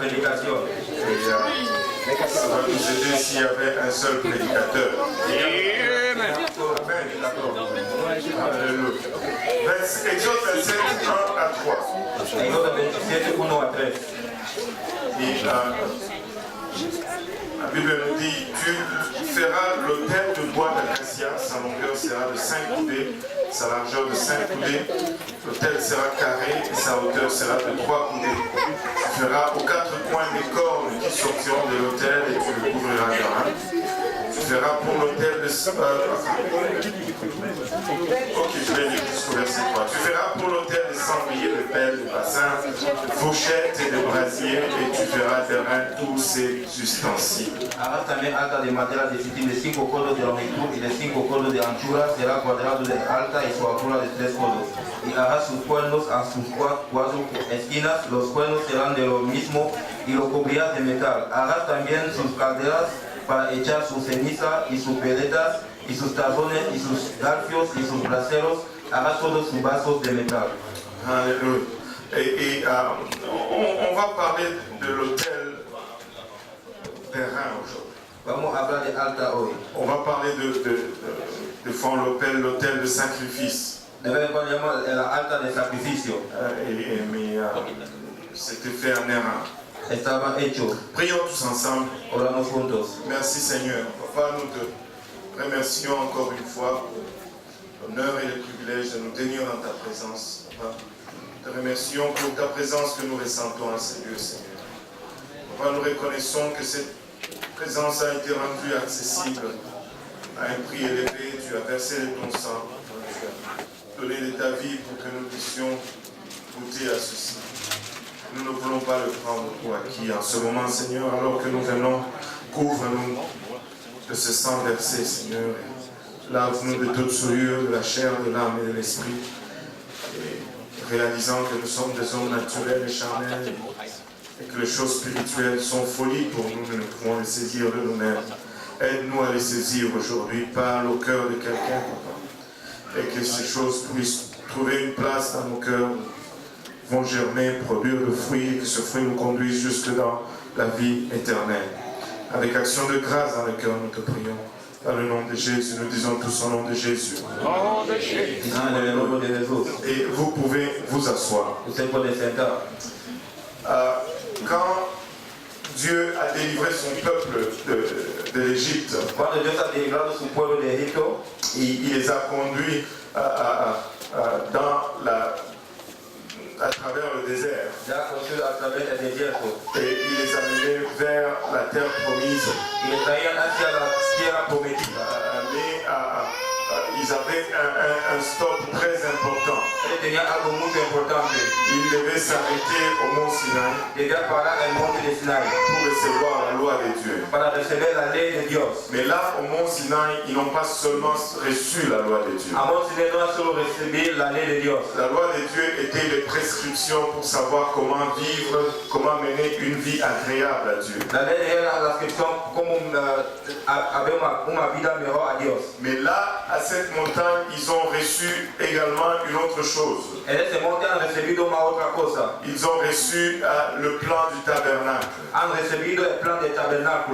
predicación. Ça va nous aider s'il y avait un seul prédicateur. Amen. Alléluia. Exode 27, 1 à 3. Exode 27, 1 à 13. Et, la Bible nous dit, tu feras l'autel de bois d'acacia, sa longueur sera de 5 coudées, sa largeur de 5 coudées, l'autel sera carré et sa hauteur sera de 3 coudées. Tu feras aux 4 coins des cornes qui sortiront de l'autel et tu le couvriras d'argent. Tu feras pour l'autel de... Ok, je vais lire jusqu'au verset 3. Tu feras pour l'autel de cendrier, de pelle, de bassin, de fourchette et de brasier, et tu feras derrière tous ces ustensiles. Harás también alta de madera de sitín de 5 codos de longitud y de 5 codos de anchura, será cuadrado de alta y su altura de 3 codos. Y harás sus cuernos a sus 4 esquinas, los cuernos serán de lo mismo y lo cubrirás de metal. Harás también sus calderas para echar su ceniza y sus vedetas y sus tazones y sus garfios y sus braseros, harás todos sus vasos de metal. Alléluia. Et on va parler de l'autel terrain aujourd'hui. Vamos a hablar de altar hoy. On va parler de fond l'autel de sacrifice. De vez en cuando llamamos el altar de sacrificio. Mais c'était fait en erreur. Estaba hecho. Prions tous ensemble. Oramos juntos. Merci Seigneur. Papa, nous te remercions encore une fois pour l'honneur et le privilège de nous tenir dans ta présence. Papa, nous te remercions pour ta présence que nous ressentons à ces lieux, Seigneur. Papa, nous reconnaissons que cette présence a été rendue accessible à un prix élevé. Tu as versé de ton sang. Tu as donné de ta vie pour que nous puissions goûter à ceci. Nous ne voulons pas le prendre pour acquis en ce moment, Seigneur, alors que nous venons, couvre-nous de ce sang versé, Seigneur. Lave-nous de toute souillure, de la chair, de l'âme et de l'esprit. Et réalisant que nous sommes des hommes naturels et charnels, et que les choses spirituelles sont folies pour nous, nous ne pouvons les saisir de nous-mêmes. Aide-nous à les saisir aujourd'hui, parle au cœur de quelqu'un, Papa, et que ces choses puissent trouver une place dans nos cœurs, vont germer, produire le fruit, et que ce fruit nous conduise jusque dans la vie éternelle. Avec action de grâce dans le cœur, nous te prions. Dans le nom de Jésus, nous disons tous au nom de Jésus. Et vous pouvez vous asseoir. Quand Dieu a délivré son peuple de l'Égypte, il les a conduits à travers le désert. Et il les a menés vers la terre promise. Ils avaient un stop très important. Ils devaient s'arrêter au mont Sinaï pour recevoir la loi de Dieu. Mais là, au mont Sinaï, ils n'ont pas seulement reçu la loi de Dieu. La loi de Dieu était les prescriptions pour savoir comment vivre, comment mener une vie agréable à Dieu. Mais là, à cette montagne, ils ont reçu également une autre chose. Ils ont reçu le plan du tabernacle.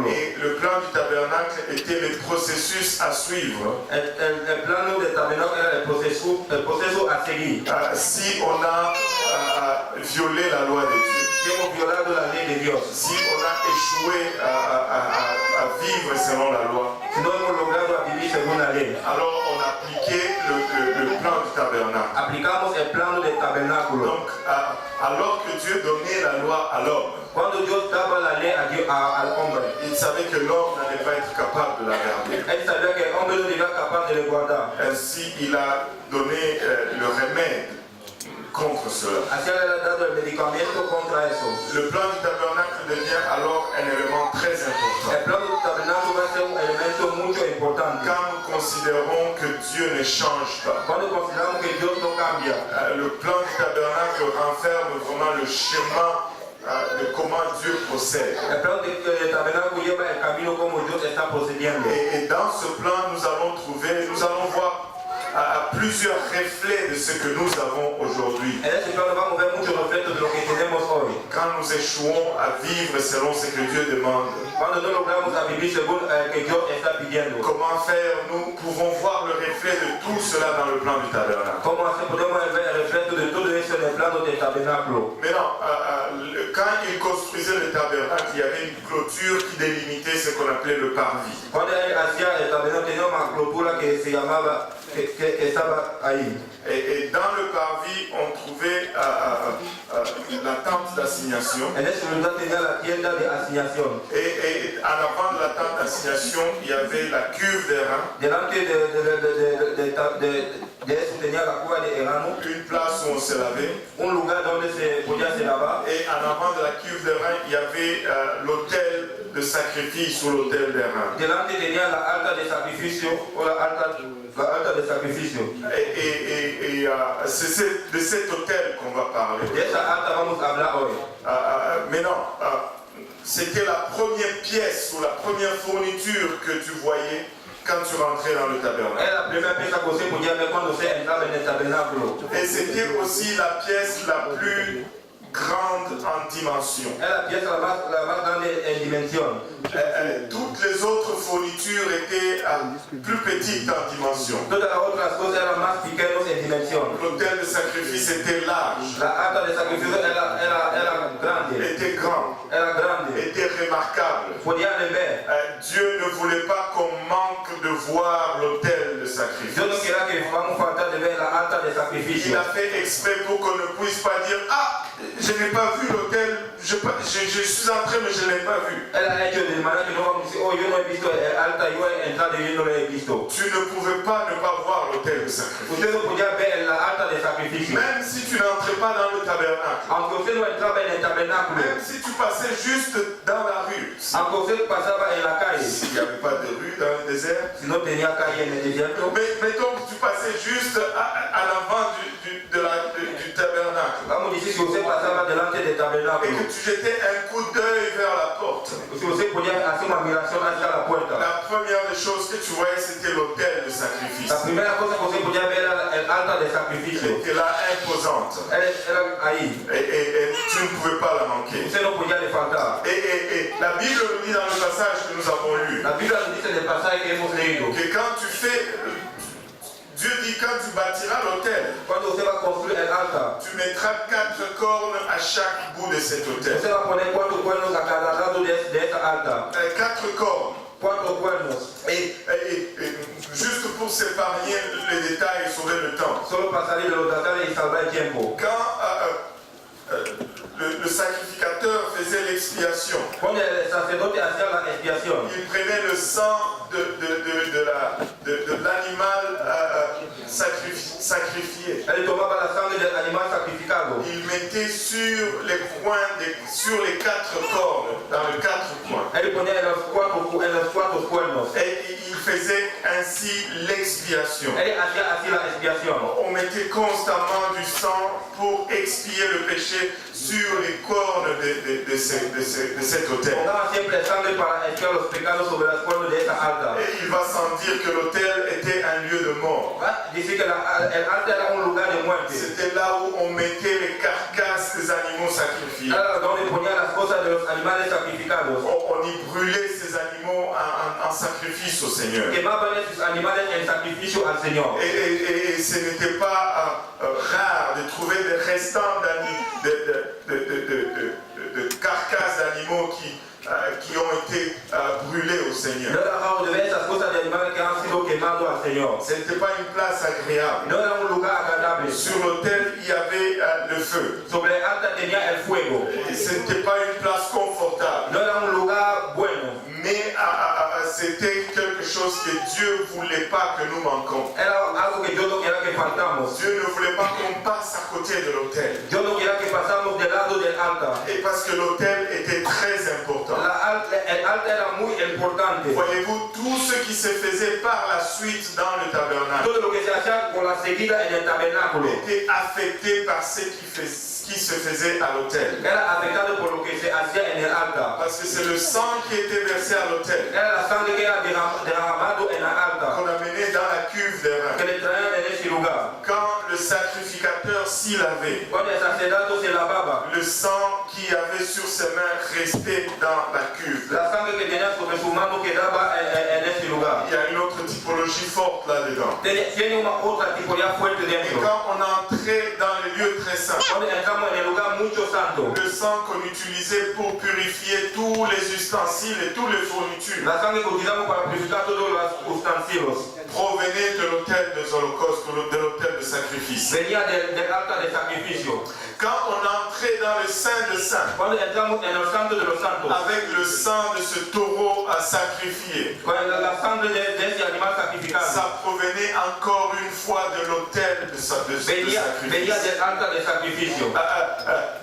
Et le plan du tabernacle était le processus à suivre. Si on a violé la loi de Dieu. Si on a échoué à vivre selon la loi. Alors on appliquait le plan du tabernacle. Donc alors que Dieu donnait la loi à l'homme, il savait que l'homme n'allait pas être capable de la garder. Ainsi il a donné le remède contre cela. Le plan du tabernacle devient alors un élément très important. Quand nous considérons que Dieu ne change pas, le plan du tabernacle renferme vraiment le schéma de comment Dieu procède. Et dans ce plan, nous allons voir plusieurs reflets de ce que nous avons aujourd'hui. Quand nous échouons à vivre selon ce que Dieu demande, comment faire? Nous pouvons voir le reflet de tout cela dans le plan du tabernacle. Maintenant, quand il construisait le tabernacle, il y avait une clôture qui délimitait ce qu'on appelait le parvis. Et dans le parvis, on trouvait la tente d'assignation. Et en avant de la tente d'assignation, il y avait la cuve des reins. Une place où on se lavait. Et en avant de la cuve des reins, il y avait l'autel de sacrifice ou l'autel des reins. Et c'est de cet autel qu'on va parler. Maintenant, c'était la première pièce ou la première fourniture que tu voyais quand tu rentrais dans le tabernacle. Et c'était aussi la pièce la plus grande en dimension. Toutes les autres fournitures étaient plus petites en dimension. L'autel de sacrifice était large, était grand, était remarquable. Dieu ne voulait pas qu'on manque de voir l'autel de sacrifice. Il a fait exprès pour qu'on ne puisse pas dire: ah, je n'ai pas vu l'autel, je suis entré mais je ne l'ai pas vu. Tu ne pouvais pas ne pas voir l'autel de sacrifice. Même si tu n'entrais pas dans le tabernacle, même si tu passais juste dans la rue, s'il n'y avait pas de rue dans le désert, mais mettons que tu passais juste à l'avant du tabernacle et que tu jetais un coup d'œil vers la porte, la première des choses que tu voyais, c'était l'autel de sacrifice. Elle était là, imposante, et tu ne pouvais pas la manquer. Et la Bible nous dit dans le passage que nous avons lu que quand tu fais, Dieu dit, quand tu bâtiras l'autel, tu mettras 4 cornes à chaque bout de cet autel. 4 cornes. Et juste pour s'épargner les détails et sauver le temps, quand le sacrificateur faisait l'expiation, il prenait le sang de l'animal sacrifié. Il mettait sur les coins, sur les 4 cornes, dans les 4 coins. Et il faisait ainsi l'expiation. On mettait constamment du sang pour expier le péché sur les cornes de cet autel. Et il va sans dire que l'autel était un lieu de mort. C'était là où on mettait les carcasses des animaux sacrifiés. On y brûlait ces animaux en sacrifice au Seigneur. Et ce n'était pas rare de trouver des restants de carcasses d'animaux qui ont été brûlés au Seigneur. Ce n'était pas une place agréable. Sur l'autel, il y avait le feu. Et ce n'était pas une place confortable. Mais c'était quelque chose que Dieu ne voulait pas que nous manquions. Dieu ne voulait pas qu'on passe à côté de l'autel. Et parce que l'autel était très important. Voyez-vous, tout ce qui se faisait par la suite dans le tabernacle était affecté par ce qui qui se faisait à l'autel. Era afectado por lo que se hacía en el altar. Parce que c'est le sang qui était versé à l'autel, Era la sangre que era derramado en el altar, qu'on amenait dans la cuve des reins. que le traían en ese lugar. Quand le sacrificateur s'y lavait, Cuando el sacerdote se lavaba, le sang qui avait sur ses mains restait dans la cuve. la sangre que tenía sobre su mano quedaba en ese lugar. Il y a une autre typologie forte là-dedans. Tiene una otra tipología fuerte Et dentro. quand on entrait dans les lieux très saints, Cuando entramos en el lugar mucho santo, le sang qu'on utilisait pour purifier tous les ustensiles et toutes les fournitures la sangre que utilizamos para purificar todos los utensilios provenait de l'autel des holocaustes, de l'autel de sacrifice. venía del altar de sacrificio. Quand on entrait dans le Saint de Saints, Cuando entramos en el santo de los santos, avec le sang de ce taureau à sacrifier, con la sangre de ese animal sacrificado, ça provenait encore une fois de l'autel de venía sacrifice. del altar de sacrificio.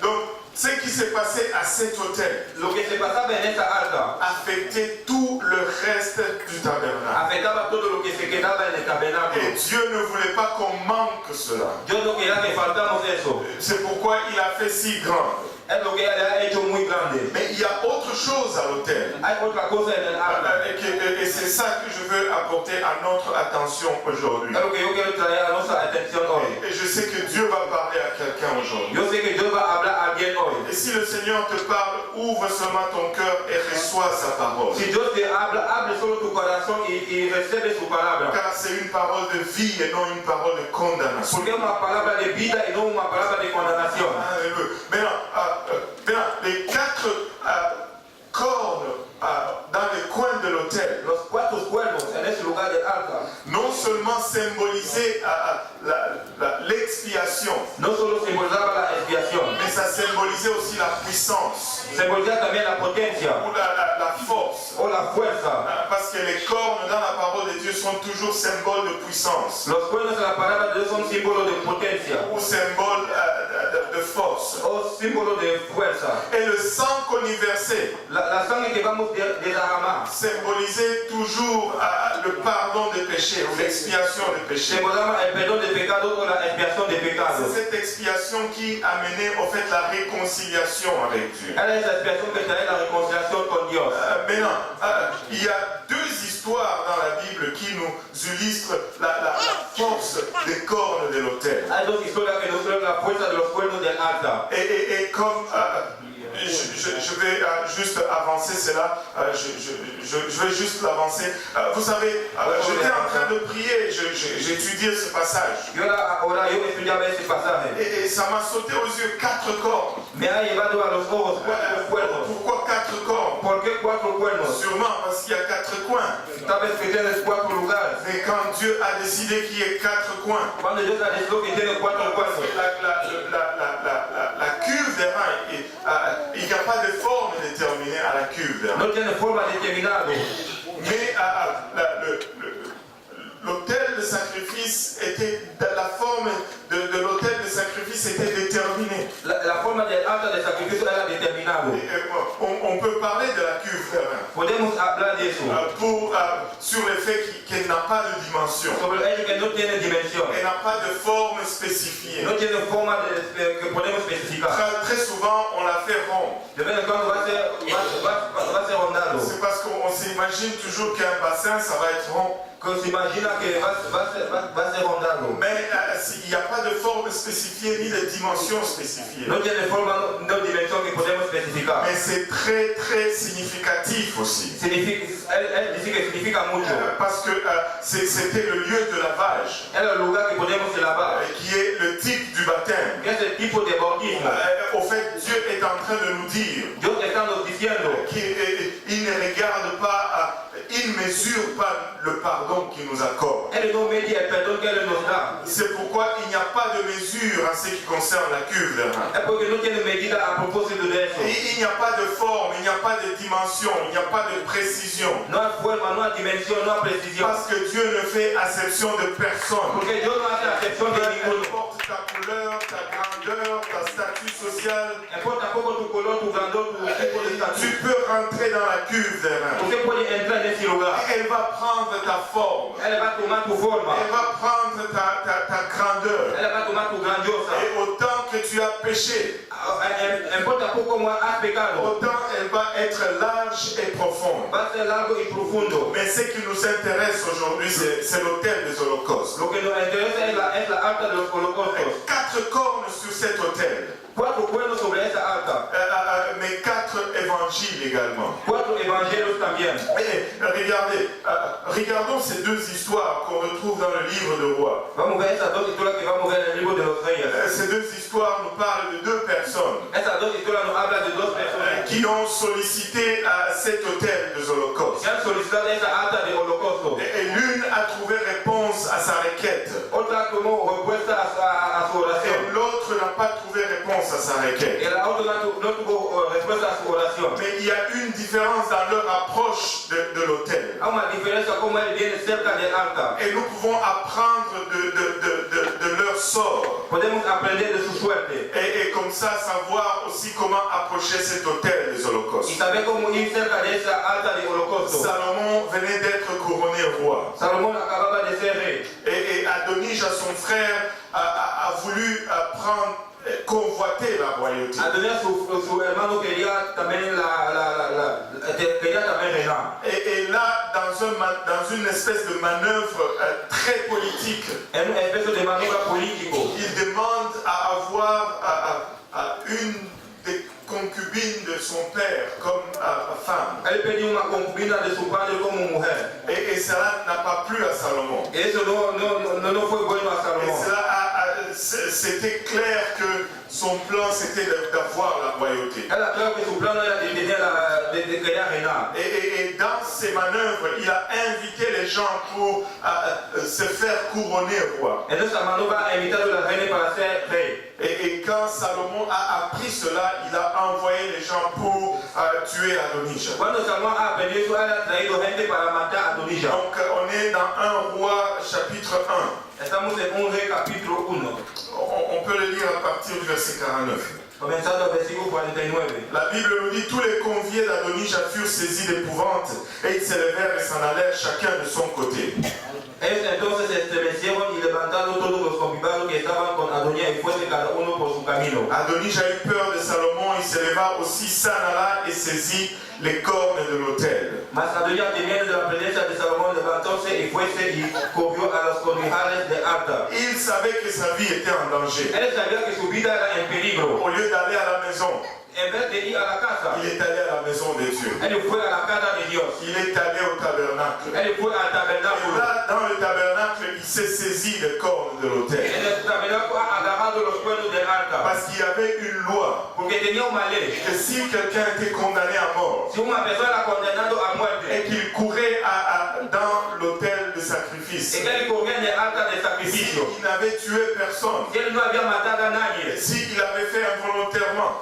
Donc, ce qui s'est passé à cet autel Lo que se pasaba en esta altar affectait tout le reste du tabernacle. afectaba todo lo que se quedaba en el tabernáculo. Et Dieu ne voulait pas qu'on manque cela. Dios no quería que faltamos eso. C'est pourquoi il a fait si grand. Es lo que él ha hecho muy grande. Mais il y a autre chose à l'autel. Hay otra cosa en el altar. Et c'est ça que je veux apporter à notre attention aujourd'hui. Es lo que yo quiero traer a nuestra atención hoy. Et je sais que Dieu va parler à quelqu'un aujourd'hui. Yo sé que Dios va a hablar a alguien hoy. Et si le Seigneur te parle, ouvre seulement ton cœur et reçois sa parole. Si Dios te habla, hable solo tu corazón y recibe su palabra. Car c'est une parole de vie et non une parole de condamnation. Porque es una palabra de vida y no una palabra de condenación. Maintenant, les quatre cornes dans les coins de l'autel, Los cuatro cuernos en ese lugar del altar non seulement symbolisaient l'expiation, no solo simbolizaba la expiación, mais ça symbolisait aussi la puissance simbolizaba también la potencia ou la force. o la fuerza. Parce que les cornes dans la parole de Dieu sont toujours symboles de puissance Los cuernos en la palabra de Dios son símbolos de potencia ou symboles de force. o símbolos de fuerza. Et le sang qu'on y versait La sangre que vamos a derramar symbolisait toujours le pardon des péchés ou l'expiation des péchés. simbolizaba el perdón de pecado o la expiación de pecados. C'est cette expiation qui amenait au fait la réconciliation avec Dieu. Era esa expiación que trae la reconciliación con Dios. Maintenant, il y a deux histoires dans la Bible qui nous illustrent la force des cornes de l'autel. Hay dos historias que nos muestran la fuerza de los cuernos del altar. Et comme je vais juste avancer cela, je vais juste l'avancer. Vous savez, j'étais en train de prier, j'étudiais ce passage. Yo estudiaba ese pasaje. Et ça m'a sauté aux yeux, quatre cornes. Me ha llevado a los ojos cuatro cuernos. Pourquoi quatre cornes? ¿Por qué cuatro cuernos? Sûrement parce qu'il y a quatre coins. Tal vez que tienes cuatro lugares. Mais quand Dieu a décidé qu'il y ait quatre coins, Cuando Dios ha decidido que tiene cuatro cuernos, la cuve des reins, il n'y a pas de forme déterminée à la cuve des reins. no tiene forma determinada. Mais l'autel de sacrifice était, la forme de l'autel de sacrifice était déterminée. La forma del altar de sacrificio era determinada. On peut parler de la cuve des reins Podemos hablar de eso. sur le fait qu'elle n'a pas de dimension. Sobre el hecho que no tiene dimensión. Elle n'a pas de forme spécifiée. No tiene forma que podemos especificar. Très souvent, on la fait ronde. De vez en cuando va a ser rondado. C'est parce qu'on s'imagine toujours qu'un bassin, ça va être rond. Que se imagina que va a ser rondado. Mais il n'y a pas de forme spécifiée ni de dimension spécifiée. No tiene forma, no dimensión que podemos especificar. Mais c'est très très significatif aussi. Él dice que significa mucho. Parce que c'était le lieu de lavage. Era el lugar que podemos lavar. Qui est le type du baptême. Que es el tipo de bautismo. Au fait, Dieu est en train de nous dire Dios está nos diciendo qu'il ne regarde pas, il ne mesure pas le pardon qu'il nous accorde. Él no medía el perdón que Él nos da. C'est pourquoi il n'y a pas de mesure en ce qui concerne la cuve des reins. Es porque no tiene medida a propósito de eso. Il n'y a pas de forme, il n'y a pas de dimension, il n'y a pas de précision. No hay forma, no hay dimensión, no hay precisión. Parce que Dieu ne fait acception de personne. Porque Dios no hace acepción de Peu ninguno. importe ta couleur, ta grandeur, ta statut social, Importa poco tu color, tu grandor, tu tipo de tu estatus. peux rentrer dans la cuve des reins. Usted puede entrar en ese lugar. Elle va prendre ta forme. Él va a tomar tu forma. Elle va prendre ta grandeur. Él va a tomar tu grandiosa. Et autant que que tu as péché, importa poco más has pecado, autant elle va être large et profonde. va a ser largo y profundo. Mais ce qui nous intéresse aujourd'hui, c'est l'autel des holocaustes. Lo que nos interesa es la alta de los holocaustos. 4 cornes sur cet autel. 4 cuernos sobre esa alta. Mais 4 évangiles également. 4 evangelios también. Et regardez, regardons ces 2 histoires qu'on retrouve dans le livre de Rois. Vamos a ver esas 2 historias que vamos a ver en el libro de los reyes. Ces 2 histoires nous parlent de 2 personnes Esas 2 historias nos hablan de 2 personas qui ont sollicité cet autel des holocaustes. que han solicitado esa alta de holocausto. Et l'une a trouvé réponse à sa requête. Otra como respuesta a su Et oración. l'autre n'a pas trouvé réponse à sa requête. Y la otra no tuvo respuesta a su oración. Mais il y a une différence dans leur approche de l'autel. Hay una diferencia como él viene cerca del altar. Et nous pouvons apprendre de leur sort. Podemos aprender de su suerte. Et comme ça, savoir aussi comment approcher cet autel des holocaustes. Y saber cómo ir cerca de esa alta de holocausto. Salomon venait d'être couronné roi. Salomón acababa de ser rey. Et Adonija, son frère, a voulu convoiter la royauté. Adonía, su hermano quería también reinar. Et là, dans une espèce de manœuvre très politique, En una especie de manera político. il demande à avoir une des concubines de son père comme femme. Él pidió una concubina de su padre como mujer. Et cela n'a pas plu à Salomon. Y eso no fue bueno a Et Salomón. c'était clair que son plan c'était d'avoir la royauté. Era claro que su plan era de querer reinar. Et dans ces manœuvres, il a invité les gens pour se faire couronner roi. En esa manera ha invitado a la reina para ser rey. Et quand Salomon a appris cela, il a envoyé les gens pour tuer Adonija. Cuando Salomón ha venido, ha traído gente para matar a Adonija. Donc on est dans 1 Roi chapitre 1. Estamos en 1 Rey capítulo 1. On peut le lire à partir du verset 49. Comenzando al versículo 49. La Bible nous dit, tous les conviés d'Adonija furent saisis d'épouvante et ils se levèrent et s'en allèrent chacun de son côté. Ellos entonces se estremecieron y levantaron todos los convidados que estaban con Adonía y fuese cada uno por su camino. Adonija eut peur de Salomon, il se leva aussi, s'en alla et saisit les cornes de l'autel. Mas Adonía, temiendo de la presencia de Salomón, levantóse y fuese y corrió a los congrijales de altar. Il savait que sa vie était en danger. Él sabía que su vida era en peligro. Au lieu d'aller à la maison, En vez de ir a la casa, il est allé à la maison de Dieu. él fue a la casa de Dios. Il est allé au tabernacle. Él fue al Et tabernáculo. là, dans le tabernacle, il s'est saisi des cornes de l'autel. En el tabernáculo ha agarrado los cuernos del altar. Parce qu'il y avait une loi Porque tenía una ley. que si quelqu'un était condamné à mort Si una persona condenado a et muerte, qu'il courait dans l'autel de sacrifice, y que él corría en el altar de sacrificio, s'il n'avait tué personne, si él no había matado a nadie, s'il avait fait involontairement,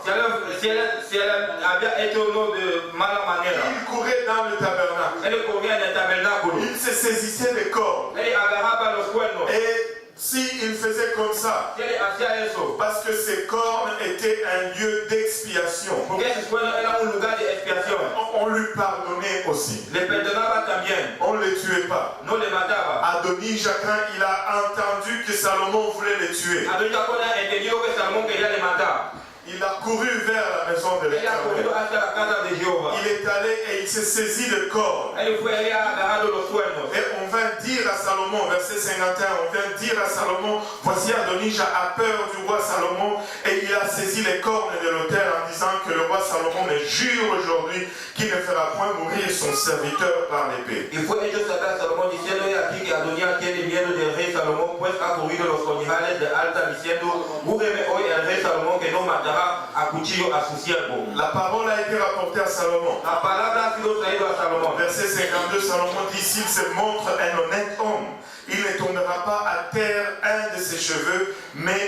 si él había hecho uno de mala manera, il courait dans le tabernacle. él corría en el tabernáculo, Il se saisissait des cornes. él agarraba los cuernos. Et s'il faisait comme ça, Si él hacía eso, parce que ces cornes étaient un lieu d'expiation, porque esos cuernos eran un lugar de expiación, on lui pardonnait aussi. le perdonaba también, On ne les tuait pas. no le mataba. Adonija, quand il a entendu que Salomon voulait les tuer, Adonía, cuando entendió que Salomón quería le matar, il a couru vers la maison de él ha corrido l'Éternel. hacia la casa de Jehová. Il est allé et il s'est saisi de cornes. Él fue y ha agarrado los cuernos. Et on vint dire à Salomon, verset 51, on vint dire à Salomon, voici Adonija a peur du roi Salomon et il a saisi les cornes de l'autel en disant que le roi Salomon me jure aujourd'hui qu'il ne fera point mourir son serviteur par l'épée. Y fue hecho sacar a Salomón diciendo aquí que Adonía tiene miedo del rey Salomón, pues ha corrido los congrijales de alta diciendo, júreme hoy el rey Salomón que no matará a cuchillo a su siervo. La parole a été rapportée à Salomon. La palabra ha sido traída a Salomón. Verset 52, Salomon dit, s'il se montre un honnête homme, il ne tournera pas à terre un de ses cheveux, mais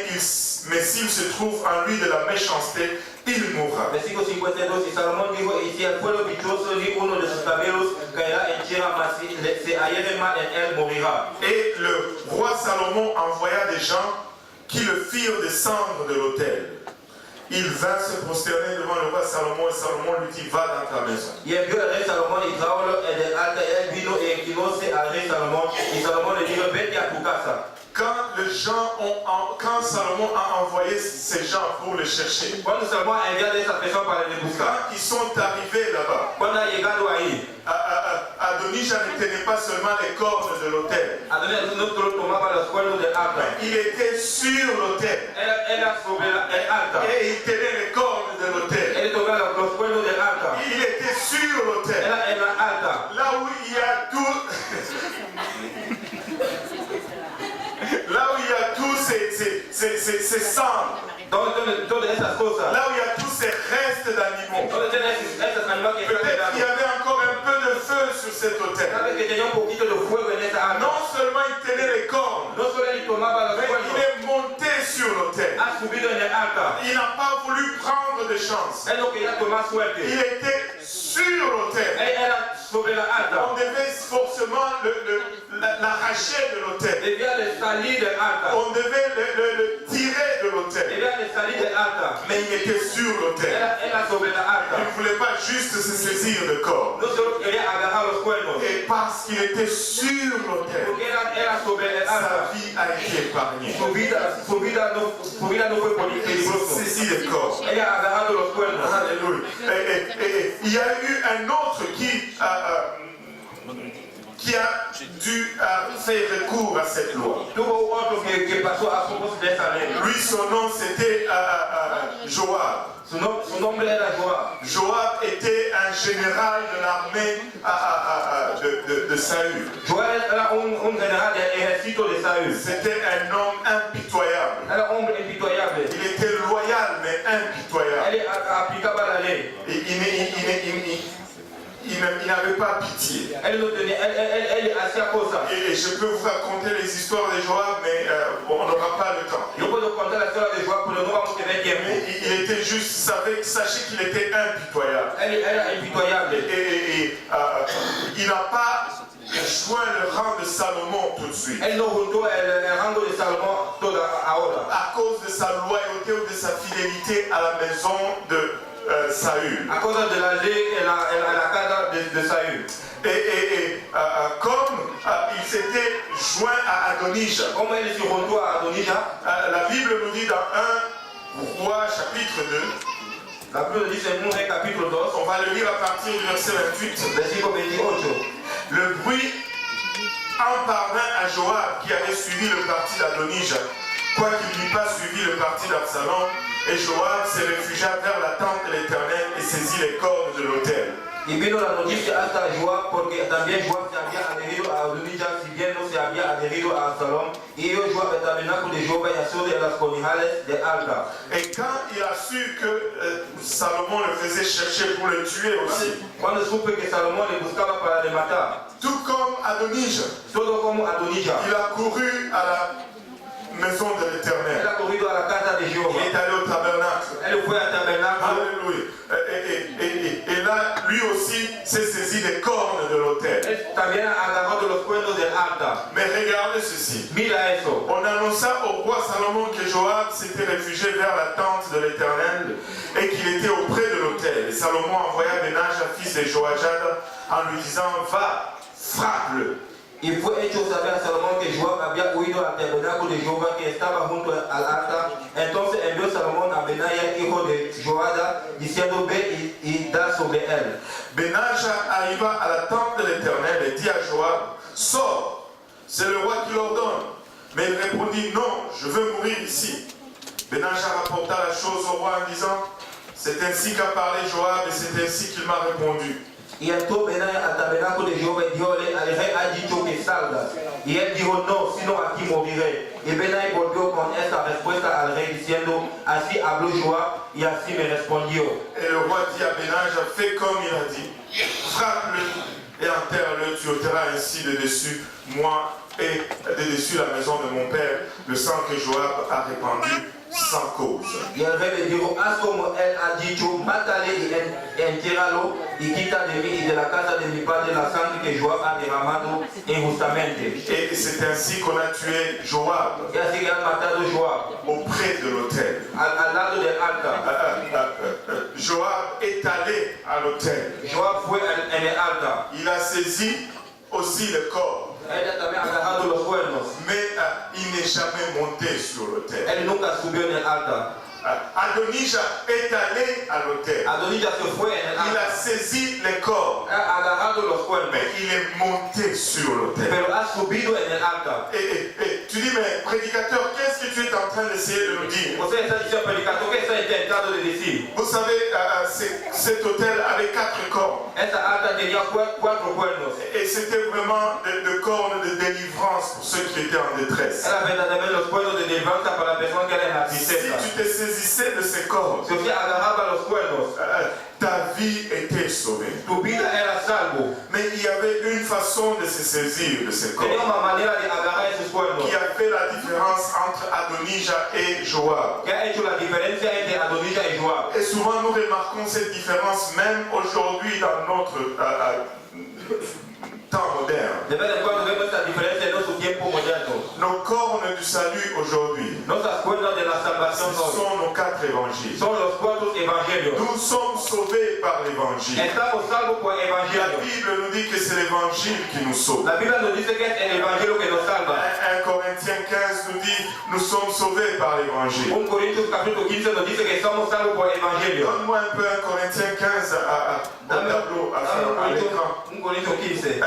s'il se trouve en lui de la méchanceté, il mourra. Versículo 52, y Salomón dijo, y si el pueblo dichoso ni uno de sus cabellos caerá en tierra, mas si se hallere mal en él, morirá. Et le roi Salomon envoya des gens qui le firent descendre de l'autel. Il vint se prosterner devant le roi Salomon et Salomon lui dit, va dans ta maison. Y envió el rey Salomón y trajo del alta, y él vino e inclinóse al rey Salomón, y Salomón le dijo, vete a tu casa. quand Salomon a envoyé ces gens pour le chercher, quand ils sont arrivés là-bas, Adonijah ne tenait pas seulement les cornes de l'autel, il était sur l'autel et il tenait les cornes de l'autel. Il était sur l'autel, là où il y a tout. Là où il y a tous ces cendres, là où il y a tous ces restes d'animaux, peut-être qu'il y avait encore un peu de feu sur cet autel. Non seulement il tenait les cornes, mais il est monté sur l'autel. Il n'a pas voulu prendre de chance. Il était sur l'autel. On devait forcément l'arracher de l'autel. On devait le tirer de l'autel. Mais il était sur l'autel. Il ne voulait pas juste se saisir de corps. Et parce qu'il était sur l'autel, sa vie a été épargnée. Il s'est saisi de corps. Alléluia. Il y a eu un autre qui a dû faire recours à cette loi. Lui, son nom c'était Joab. Joab était un général de l'armée de Saül. C'était un homme impitoyable. Il était loyal mais impitoyable. Il n'avait pas pitié. Et je peux vous raconter les histoires de Joab, mais on n'aura pas le temps. Il était juste, sachez qu'il était impitoyable. Et il n'a pas joint le rang de Salomon tout de suite. À cause de sa loyauté ou de sa fidélité à la maison de Saül. À cause de la ley et la casa de Saül. Et comme il s'était joint à Adonijah, la Bible nous dit dans 1 Roi chapitre 2, on va le lire à partir du verset 28. Le bruit en parvint à Joab qui avait suivi le parti d'Adonijah, quoiqu'il n'eût pas suivi le parti d'Absalom. Et Joab se réfugia vers la tente de l'Éternel et saisit les cornes de l'autel. Y vino la noticia hasta Joab porque también Joab se había adherido a Adonijah, si bien no se había adherido a Absalom. Y ellos Joab el tabernáculo de Jehová y asió de las conijales de altar. Et quand il a su que Salomon le faisait chercher pour le tuer aussi, cuando supe que Salomón le buscaba para le matar, tout comme Adonijah, todo como Adonijah, il a couru à la maison de l'Éternel. Il est allé au tabernacle. Alléluia. Et là, lui aussi s'est saisi des cornes de l'autel. Mais regardez ceci. On annonça au roi Salomon que Joab s'était réfugié vers la tente de l'Éternel et qu'il était auprès de l'autel. Et Salomon envoya Benaja, fils de Joachad, en lui disant: va, frappe-le. Y fue hecho saber a Salomón que Joab había huido al tabernáculo de Jehová que estaba junto al altar. Entonces envió Salomón a Benaia, hijo de Joada, diciendo: ve y da sobre él. Benaja arriva à la tente de l'Éternel et dit à Joab: sors, c'est le roi qui l'ordonne. Mais il répondit: non, je veux mourir ici. Benaja rapporta la chose au roi en disant: c'est ainsi qu'a parlé Joab et c'est ainsi qu'il m'a répondu. Y entró Benaia al tabernáculo de Jehová y dijóle: al rey ha dicho que salgas. Y él dijo: no, sino aquí moriré. Y Benaia volvió con esta respuesta al rey diciendo: así habló Joab y así me respondió. Et le roi dit à Benaja: fais comme il a dit, frappe-le et enterre-le, tu ôteras ainsi de dessus moi et de dessus la maison de mon père le sang que Joab a répandu sans cause. Y el rey le dijo: haz como él ha dicho, mátale y entiérralo y quita de mí y de la casa de mi padre la sangre que Joab ha derramado injustamente. Et c'est ainsi qu'on a tué Joab. Y así que han matado Joab auprès de l'autel. Al lado del altar. Joab est allé à l'autel. Joab fue en el altar. Il a saisi aussi le corps. Ella también ha agarrado los cuernos. Mais il n'est n'est jamais monté sur l'autel. Él nunca subió en el altar. Adonija est allé à l'autel. Adonija se fue en el Il altar. a saisi les corps, Ha agarrado los cuernos. mais il est monté sur l'autel. Pero ha subido en el altar. Et tu dis, mais prédicateur, qu'est-ce que tu es en train d'essayer de nous dire? Usted está diciendo, predicador, ¿qué está intentando de decir? Vous savez, cet autel avait 4 cornes. Esta altar tenía cuatro cuernos. Et c'était vraiment de cornes de délivrance pour ceux qui étaient en détresse. Era verdaderamente los cuernos de deliveranza para la persona que era en la Si tristeza. tu te saisissais de ces cornes, Si usted agarraba los cuernos, ta vie était sauvée. tu vida era salvo. Mais il y avait une façon de se saisir de ces Tenía cornes una manera de agarrar esos cuernos qui a fait la différence entre Adonija et Joab. que ha hecho la diferencia entre Adonija y Joab. Et souvent nous remarquons cette différence même aujourd'hui dans notre temps moderne. De vez en cuando vemos esta diferencia en nuestro tiempo moderno. Nos cornes du salut aujourd'hui, Nuestras cuerdas de la ce salvación hoy sont nos 4 évangiles. son los cuatro evangelios. Nous sommes sauvés par l'évangile. Estamos salvos por el La evangelio. Bible nous dit que c'est l'évangile qui nous sauve. La Biblia nos dice que es el evangelio que nos salva. 1 Corinthiens 15 nous dit nous sommes sauvés par l'évangile. 1 Corintios capítulo 15 nos dice que estamos salvos por el evangelio. Donne-moi un peu 1 Corinthiens 15 au tableau, à l'écran. 1 Corintios 15.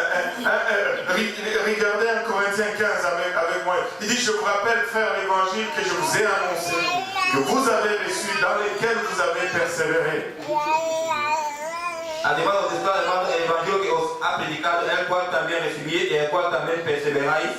Regardez 1 Corinthiens 15 avec moi. Il dit, je vous rappelle, frère, l'évangile que je vous ai annoncé, que vous avez reçu, dans lequel vous avez persévéré. Además, os está llamando el evangelio que os ha predicado, el cual también recibí y el cual también perseveráis,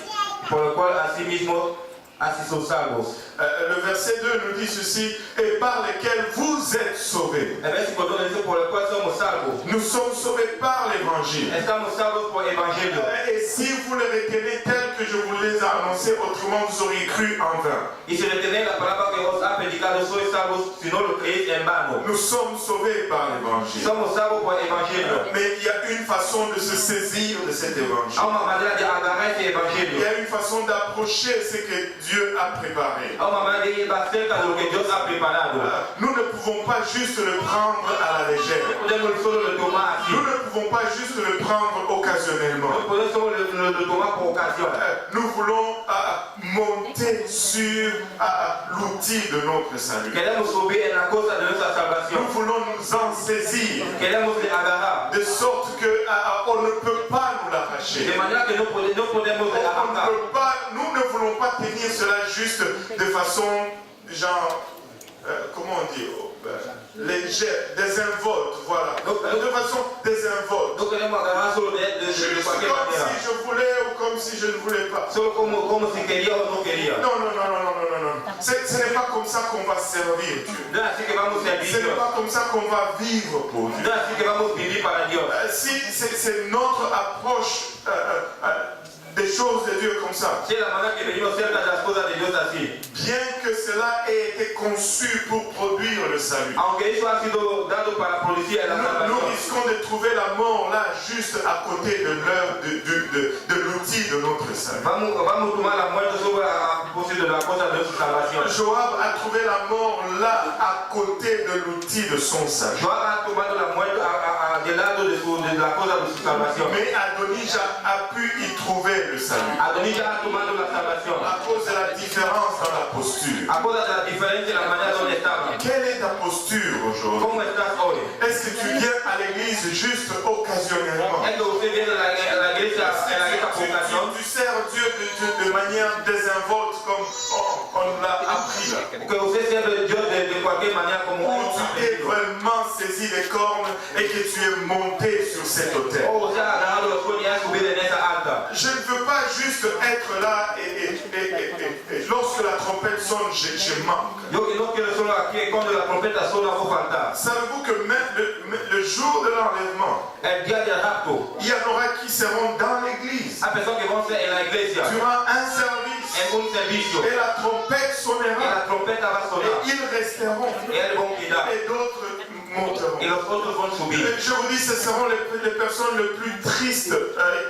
por el cual asimismo así sois salvos. Le verset 2 nous dit ceci, et par lequel vous êtes sauvés. El versículo 2 dice por el cual somos salvos. Nous sommes sauvés par l'évangile. Estamos salvos por el evangelio. Et si vous le retenez tel que je vous l'ai annoncé, autrement vous auriez cru en vain. Y si retenéis la palabra que os ha predicado, sois salvos, si no lo creéis en vano. Nous sommes sauvés par l'évangile. Somos salvos por el evangelio. Mais il y a une façon de se saisir de cet évangile. Hay una manera de agarrar ese Il y evangelio. a une façon d'approcher ce que Dieu a préparé. Hay una manera de ir más cerca de lo que Dios ha preparado. Nous ne pouvons pas juste le prendre à la légère. No podemos solo lo tomar así. Nous ne pouvons pas juste le prendre occasionnellement. No podemos solo lo tomar por ocasión. Nous voulons monter sur l'outil de notre salut. Queremos subir en la cosa de nuestra Nous salvación. voulons nous en saisir Queremos le agarrar. de sorte que on ne peut pas nous l'arracher. De manera que no podemos le arrancar. Nous ne voulons pas tenir cela juste de façon genre comment on dit légère, désinvolte, voilà. De façon désinvolte. No queremos agarrar solo de Juste cualquier comme manera. si je voulais ou comme si je ne voulais pas. Solo como si quería o no quería. Non. Ce n'est pas comme ça qu'on va servir Dieu. No es así que vamos a servir Ce n'est Dios. pas comme ça qu'on va vivre pour Dieu. No es así que vamos a vivir para Dios. Si c'est notre approche des choses de Dieu comme ça, Si es la manera que venimos cerca de las cosas de Dios así. bien que cela ait été conçu pour produire le salut, Aunque eso ha sido dado para producir la nous salvación. risquons de trouver la mort là juste à côté de l'œuvre de l'outil de notre salut. Vamos a tomar la muerte sobre la posible de la cosa de nuestra salvación. Joab a trouvé la mort là à côté de l'outil de son salut. Joab ha tomado la muerte del lado de la cosa de su salvación. Mais Adonija a pu y trouver le salut Adonija ha tomado la salvación. à cause de la différence dans la posture. A causa de la diferencia en la manera donde estaba. Quelle est ta posture aujourd'hui? ¿Cómo estás hoy? Est-ce que tu viens à l'église juste occasionnellement? Es que usted viene a la iglesia por ocasión. Tu sers Dieu de manière désinvolte comme on l'a appris là. Que usted sirve Dios de cualquier manera como Ou uno tu ha t'es aprendido. vraiment saisi des cornes et que tu es monté sur cet autel. O usted ha agarrado los cuernos y ha subido en esa alta. Je ne veux pas juste être là et lorsque la trompette sonne, je manque. Yo que no quiero solo aquí cuando la trompeta suena voy a faltar. Savez-vous que même le jour de l'enlèvement, El día del rapto, il y en aura qui seront dans l'église hay personas que van a ser en la iglesia, durant un service en un servicio, et la trompette y sonnera la trompeta va a et sonar, ils resteront y ellos van a quedar, et d'autres monteront. y los otros van a subir. Je vous dis, ce seront les personnes les plus tristes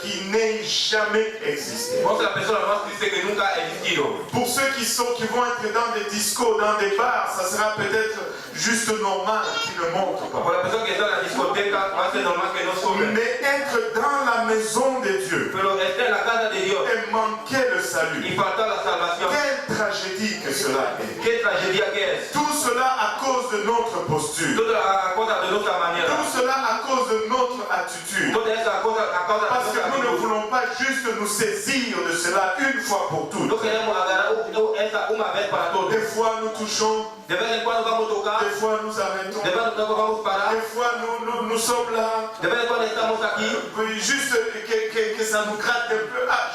qui n'aient jamais existé. Vos la persona más triste que nunca ha existido. Pour ceux qui vont être dans des discos, dans des bars, ça sera peut-être juste normal qu'ils ne montent Por pas. la persona que está en la discoteca, va a ser normal que no suben. Mais être dans la maison de Dieu Pero estar en la casa de Dios et manquer le salut, y falta la salvación. Quelle tragédie que cela est. Qué tragedia que es. Tout cela à cause de notre posture. Toda cosa de nuestra manera. Tout cela à cause de notre attitude. Toda esa cosa a causa de Parce que nuestra nous ne actitud. voulons pas juste nous saisir de cela une fois pour toutes. No queremos agarrar esa una vez para todos. Des fois nous touchons, De vez en cuando vamos a tocar. des fois nous arrêtons, De vez en cuando vamos a parar. des fois nous sommes là, De vez en cuando estamos aquí. juste que ça nous gratte un peu. Ah,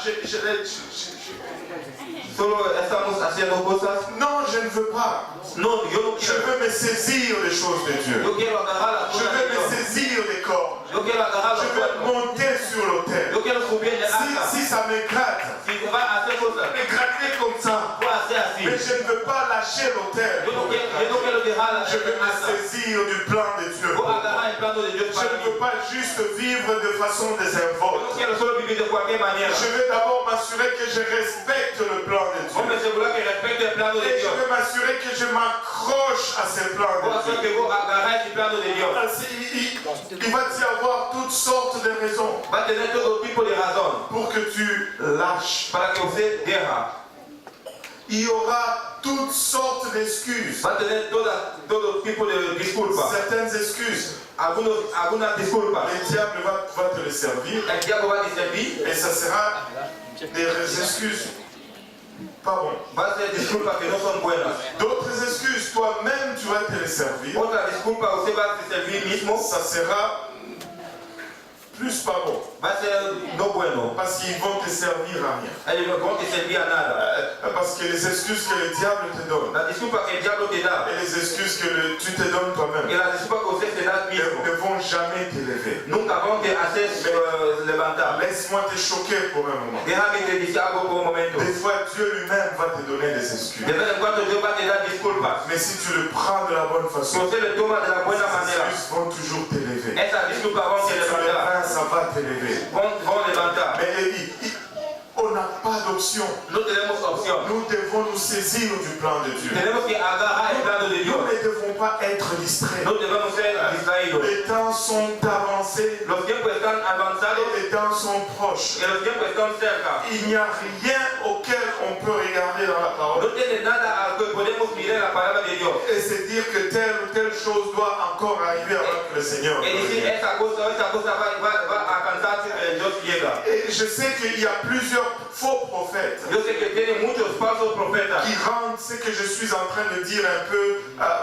Solo estamos haciendo cosas. Non, je ne veux pas. No, yo no Je quiero. veux me saisir des choses de Dieu. Yo quiero agarrar las Je cosas de veux me Dios. saisir des corps. Yo quiero agarrar Je los veux cuernos. monter sur l'autel. Yo quiero subir de alta. Si ça me gratte, Si va a hacer cosas, me gratter comme ça. voy a hacer así. Mais je ne veux pas lâcher l'autel. Yo no quiero dejar la Je veux me alta. saisir du plan de Dieu. Voy a agarrar el plano de Dios Je para ne mí. veux pas juste vivre de façon Yo no désinvolte. quiero solo vivir de cualquier manera. Je veux d'abord m'assurer que je respecte le plan de Voy a Dieu. asegurar que respecte el plano de Et je Dios. veux m'assurer que je m'accroche à ce plan Voy a de hacer Dieu. que voy a agarrar ese plano de Dios. Il va y avoir toutes sortes de raisons Va a tener todo tipo de razón pour que tu lâches. para que usted deja. Il y aura toutes sortes d'excuses. Va a tener todo tipo de disculpas. Certaines excuses. Algunas disculpas. Le diable va te les servir El diablo va a servir. et ça sera des excuses pas bonnes. Va a ser disculpas que no son buenas. D'autres excuses, toi-même tu vas te les servir. Otra disculpa, usted va a servir mismo. Ça sera plus pas bon. Va a ser no bueno. Parce qu'ils vont te servir à rien. Ellos no van a servir a nada. Parce que les excuses que le diable te donne La disculpa que el diablo te da et les excuses que tu te donnes y toi-même la disculpa que usted se da mismo ne vont jamais t'élever. nunca van a hacer levantar. Laisse-moi te choquer pour un moment. Déjame te decir algo por un momento. Des fois, Dieu lui-même va te donner des excuses. De vez en cuando Dios va a te dar disculpas. Mais si tu le prends de la bonne Si façon, usted le toma de la buena ces manera, excuses vont toujours t'élever. esas disculpas van a Si te tu les levantar. prends, ça va t'élever. Vão levantar. Mais on n'a pas d'option. No tenemos opción. Nous devons nous saisir du plan de Dieu. Tenemos que agarrar el plano de Dios. Nous ne devons pas être distraits. No debemos ser distraídos. Les temps sont avancés Los tiempos están avanzados et les temps sont proches. y los tiempos están cerca. Il n'y a rien auquel on peut regarder dans la parole No tiene nada a que podemos mirar la palabra de Dios. et se dire que telle ou telle chose doit encore arriver avant que le Seigneur Y decir, revienne. esa cosa va a alcanzar Dios llega. Et je sais qu'il y a plusieurs faux prophètes Yo sé que tiene muchos falsos profetas qui rendent ce que je suis en train de dire un peu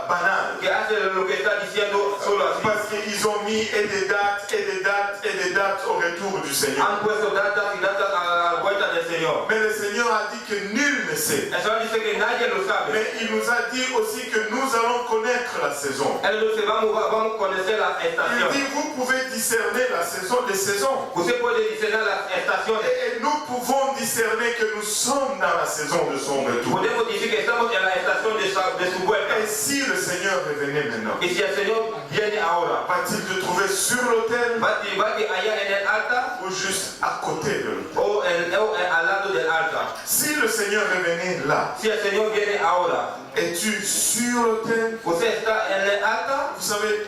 banal. que hacen lo que está diciendo solo así. Parce qu'ils ont mis et des dates et des dates et des dates au retour du Seigneur. Han puesto datas y datas a la vuelta del Señor. Mais le Seigneur a dit que nul ne sait. El Señor dice que nadie lo sabe. Mais il nous a dit aussi que nous allons connaître la saison. Él dice, vamos a conocer las Il estaciones. dit, vous pouvez discerner la saison des saisons. Usted puede discerner las estaciones. Et nous pouvons discerner que nous sommes dans la saison de son retour. Podemos decir que estamos en la estación de su vuelta. Et si le Seigneur revenait maintenant, Y si el Señor viene ahora, va-t-il te trouver sur l'autel va allá en el altar ou juste à côté de l'autel? o al lado del altar. Si le Seigneur revenait là, Si el Señor viene ahora, es-tu sur l'autel? usted está en el altar. Vous savez,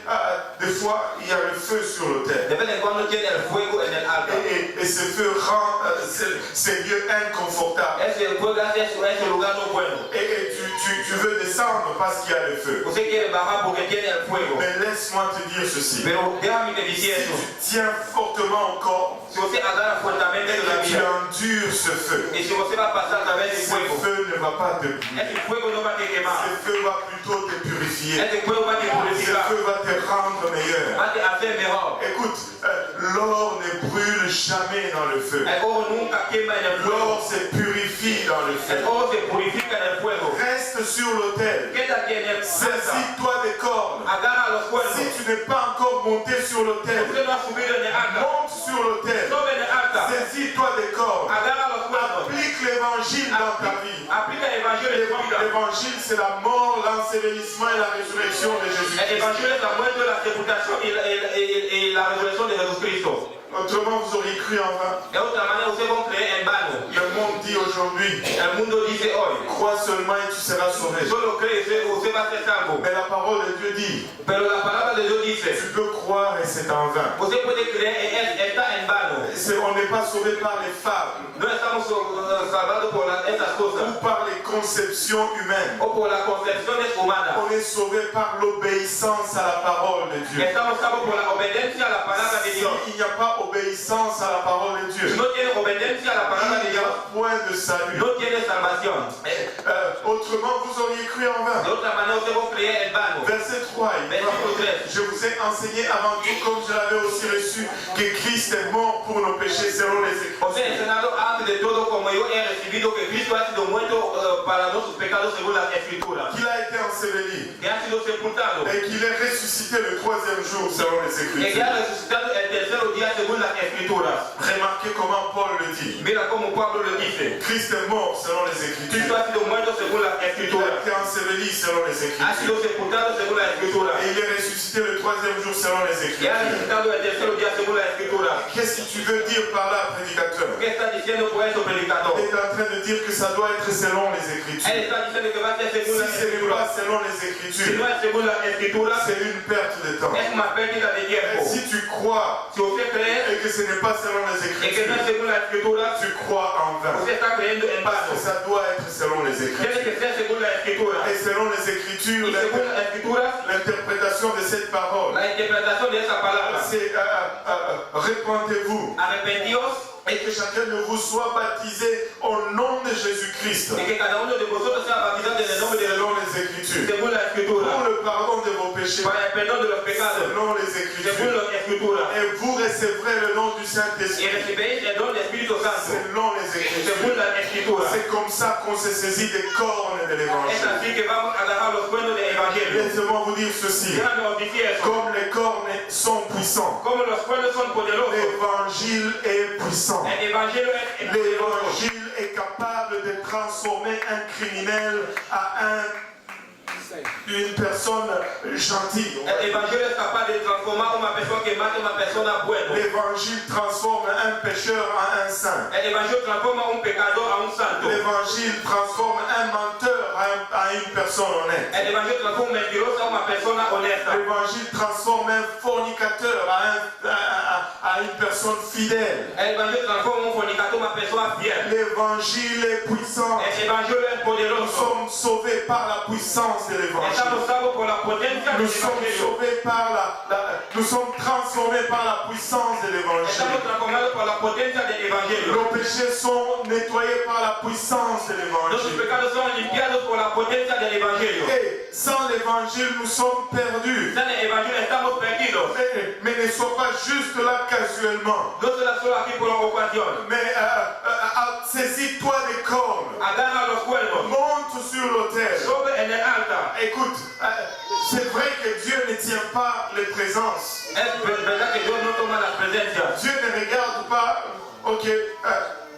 des fois, il y a le feu sur l'autel. De vez en cuando tiene el fuego en el altar. Et ce feu rend ces lieux inconfortables. Ese fuego hace ese lugar no bueno. Et tu veux descendre parce qu'il y a le feu. Usted quiere bajar porque tiene el fuego. Mais laisse-moi te dire ceci. Pero déjame te Si decir eso. tu tiens fortement encore Si usted agarra fuertemente et de la que tu vida endures ce feu, y si usted va a pasar a través del ce fuego, feu ne va pas te brûler. ese fuego no va a te quemar. Ce feu va plutôt te purifier. Ese fuego va a te Ce purificar. feu va te rendre meilleur. Va a te hacer mejor. Écoute, l'or ne brûle jamais dans le feu. El oro nunca quema en el fuego. L'or se purifie dans le feu. El oro se purifica en el fuego. Reste sur l'autel. Quédate en el altar. Saisis-toi des cornes. Agarra los cuernos. Si tu n'es pas encore monté sur l'autel, Usted no ha subido en el altar. monte sur l'autel. Sube en el altar. Saisis-toi des cornes. Agarra los cuernos. Applique l'évangile dans ta vie. Aplica el evangelio en tu vida. L'évangile, c'est la mort, l'ensevelissement et la résurrection de El Jésus-Christ. evangelio es la muerte, la sepultación y la resurrección de Jesucristo. Autrement, vous auriez cru en vain. De otra manera ustedes van a creer en vano. Le monde dit aujourd'hui, El mundo dice hoy, crois seulement et tu seras sauvé. solo cree usted va a ser salvo. Mais la parole de Dieu dit, Pero la palabra de Dios dice, tu peux croire et c'est en vain. usted puede creer está en vano. On n'est pas sauvé par les fables No estamos salvados por estas cosas ou par les conceptions humaines. o por las concepciones humanas. On est sauvé par l'obéissance à la parole de Dieu. Estamos salvos por la obediencia a la palabra de Dios. S'il n'y a pas obéissance à la parole de Dieu, Si no tienes obediencia a la palabra de il n'y Dios, a point de salut. no tienes salvación. Autrement, vous auriez cru en vain. De otra manera usted va a creer en vano. Verset 3, il dit, Versículo 3. je vous ai enseigné avant tout, comme je l'avais aussi reçu, que Christ est mort pour nos péchés selon les Écritures. Os he enseñado antes de todo como yo he recibido que Cristo ha sido muerto para nuestros pecados según las Escrituras. Qu'il a été enseveli Que ha sido sepultado. et qu'il est ressuscité le troisième jour selon les Y que Écritures. ha resucitado el tercer día según las Escrituras. Remarquez comment Paul le dit. Mira como Pablo lo dice. Christ est mort selon les Écritures. Cristo ha sido muerto según las Il a Escrituras. été enseveli selon les Ha Écritures. sido sepultado según las Escrituras. Et il est ressuscité le troisième jour selon les Y ha Écritures. resucitado el tercer día según las Escrituras. Qu'est-ce que tu veux dire par là, prédicateur? ¿Qué está diciendo por eso, predicador? Il est en train de dire que ça doit être selon les Él Écritures. está diciendo que va a ser según Si las ce n'est Escrituras. pas selon les Si Écritures, no es según las Escrituras, c'est une perte de temps. es una pérdida de tiempo. Si tu crois Si usted cree et que ce n'est pas selon les y que no es Écritures, según las Escrituras, tu crois en vain. usted está creyendo en Parce que vano. ça doit être selon les Tiene Écritures. que ser según las Escrituras. Et selon les Écritures, Y según las Escrituras, l'interprétation de cette parole, la interpretación de esa palabra. c'est répentez-vous Arrepentíos et que chacun de vous soit baptisé au nom de Jésus-Christ, y que cada uno de vosotros sea bautizado en el nombre de selon les Écritures, según la Escritura, pour le pardon de vos péchés, para el perdón de los pecados, selon les según Écritures. las Escrituras. Et vous recevrez le nom du Y Saint-Esprit, recibiréis el don del Espíritu Santo, selon les Écritures. según las Escrituras. C'est comme ça qu'on se saisit des cornes de Es l'Évangile. así que vamos a agarrar los cuernos del Evangelio. Laissez-moi vous dire ceci. Déjame os decir eso. Comme les cornes sont puissants, Como los cuernos son poderosos, l'Évangile est puissant. el Evangelio es poderoso. L'Évangile est capable de transformer un criminel à une personne gentille. El Evangelio es capaz de transformar una persona que mata a una persona buena. L'Évangile transforme un pécheur en un saint. El Evangelio transforma a un pecador a un santo. L'Évangile transforme un menteur à une personne honnête. El Evangelio transforma un mentiroso a una persona honesta. L'Évangile transforme un fornicateur à une personne fidèle. El Evangelio transforma un fornicator a una persona fiel. L'Évangile est puissant. El Evangelio es Nous poderoso. sommes sauvés par la puissance de l'Évangile. Estamos salvos por la potencia del Nous sommes Evangelio. sauvés par nous sommes transformés par la puissance de l'Évangile. Estamos transformados por la potencia del Evangelio. Nos péchés sont nettoyés par la puissance de Nuestros l'Évangile. pecados son limpiados por la potencia del Evangelio. Et sans l'Évangile, nous sommes perdus. Sin el Evangelio estamos perdidos. Mais ne sois pas juste là casuellement. No será solo aquí por la ocasión. Mais saisis-toi des cornes. Agarra los cuernos. Monte sur l'autel. Sube en el altar. Écoute, c'est vrai que Dieu ne tient pas les présences. Es verdad que Dios no toma las presencias. Dieu ne regarde pas, ok,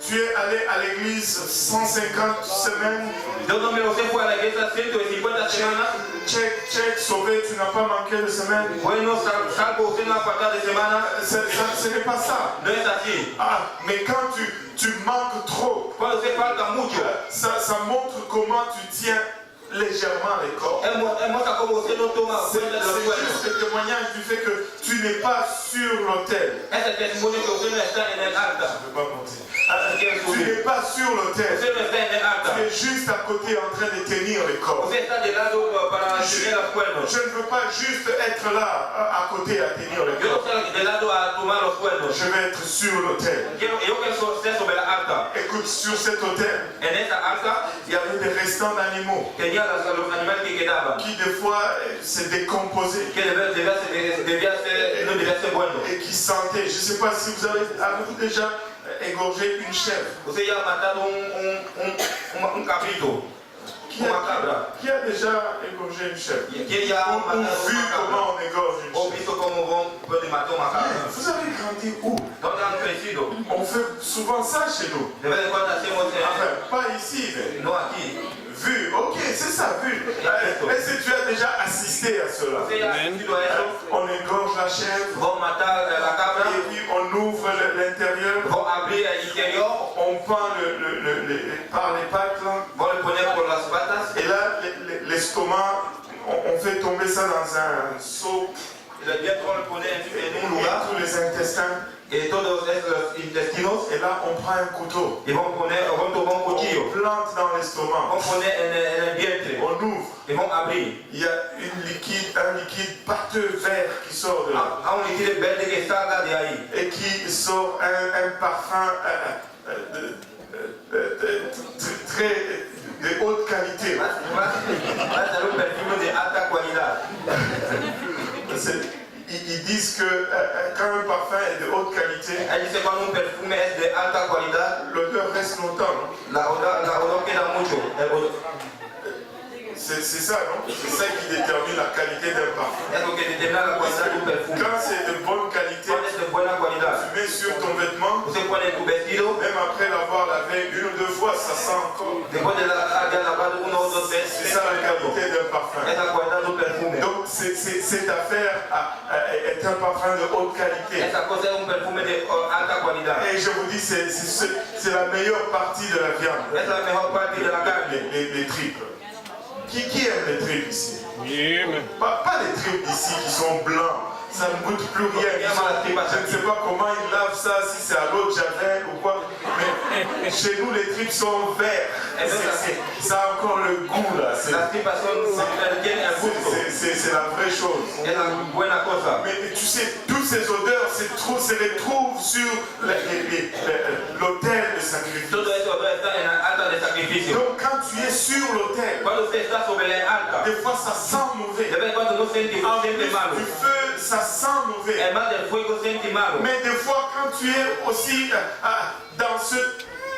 tu es allé à l'église 150 semaines, Dios no me lo sé, fue a la iglesia 150 semanas. check, sauvé, tu n'as pas manqué de semaine. Bueno, salvo usted no ha faltado de semana. Ce n'est pas ça. No es así. Mais quand tu manques trop, Cuando se falta mucho, ça montre comment tu tiens légèrement les corps. es muestra como usted no toma C'est cuenta de los cuernos. juste le témoignage du fait que tu n'es pas sur l'autel. Es el testimonio que usted no está en el altar. Je ne peux pas mentir. Tu n'es pas sur l'autel. Usted no está en el altar. Tu es juste à côté en train de tenir les corps. Usted está de lado para tener los cuernos. Je ne veux pas juste être là, à côté, à tenir les Yo no corps. estoy de lado a tomar los cuernos. Je vais être sur l'autel. Yo quiero estar sobre la alta. Écoute, sur cet autel, En esta alta il y avait des restants d'animaux tenía los animales que quedaban. qui, des fois, se décomposaient Que debía ser bueno. et qui sentaient. Je ne sais pas si avez-vous déjà égorgé une chèvre? Usted ya ha matado un cabrito. Una cabra. Qui a déjà égorgé une chèvre? ¿Quién ya ha Ou matado vu una cabra? comment on égorge une ¿O chèvre? visto cómo puede matar una cabra? Vous avez grandi où? ¿Dónde han crecido? On fait souvent ça chez nous. De vez en cuando hacemos Enfin, pas ici, mais no aquí. vu. Ok, c'est ça, vu. Est-ce que tu as déjà assisté à cela? Usted ya ha asistido a eso. On égorge la chèvre Vamos a matar la cabra et puis on ouvre par les pattes là. Vamos le poner por las patas. Et là, l'estomac, on fait tomber ça dans un seau. Y le dietro le pone en un Et lugar. tous les intestins. Y todos los intestinos. Et là, on prend un couteau. Y vamos tomar un cuchillo. On plante dans l'estomac. Vamos poner en el vientre. On ouvre. Y vamos a abrir. Il y a un liquide pâteux vert qui sort de là. A un líquido verde que salga de ahí. Et qui sort un parfum de haute qualité. Va a ser un perfume de alta calidad. Ils disent que quand un parfum est de haute qualité, Él dice cuando un perfume es de alta calidad, l'odeur reste longtemps. la olor queda mucho. C'est ça, non? C'est ça qui détermine la qualité d'un parfum. Es lo que determina la calidad de un perfume. Quand c'est de bonne qualité, Cuando es de buena calidad, tu mets sur ton vêtement, usted pone tu vestido, même après l'avoir lavé une ou deux fois, ça sent encore. después de haber lavado uno o dos veces, C'est ça la qualité d'un parfum. es la calidad de un perfume. Donc cette affaire est un parfum de haute qualité. Esa cosa es un perfume de alta calidad. Et je vous dis, c'est la meilleure partie de la viande. Es la mejor parte de la carne. Les tripes. Qui aime les tripes ici? Amen. Pas les tripes ici qui sont blancs. Ça ne goûte plus rien. Je ne sais pas comment ils lavent ça, si c'est à l'eau de javel ou quoi. Mais chez nous, les tripes sont verts. Ça a encore le goût là. C'est Las tripas tienen el gusto. la vraie chose. Es la buena cosa. Mais tu sais, toutes ces odeurs se retrouvent sur l'autel de sacrifice. Todo eso está en el altar de sacrificio. Donc quand tu es sur l'autel, Cuando usted está sobre el altar, des fois ça sent mauvais. de vez en cuando no siente En plus malo. du feu, ça sent mauvais. El más del fuego siente malo. Mais des fois, quand tu es aussi dans ce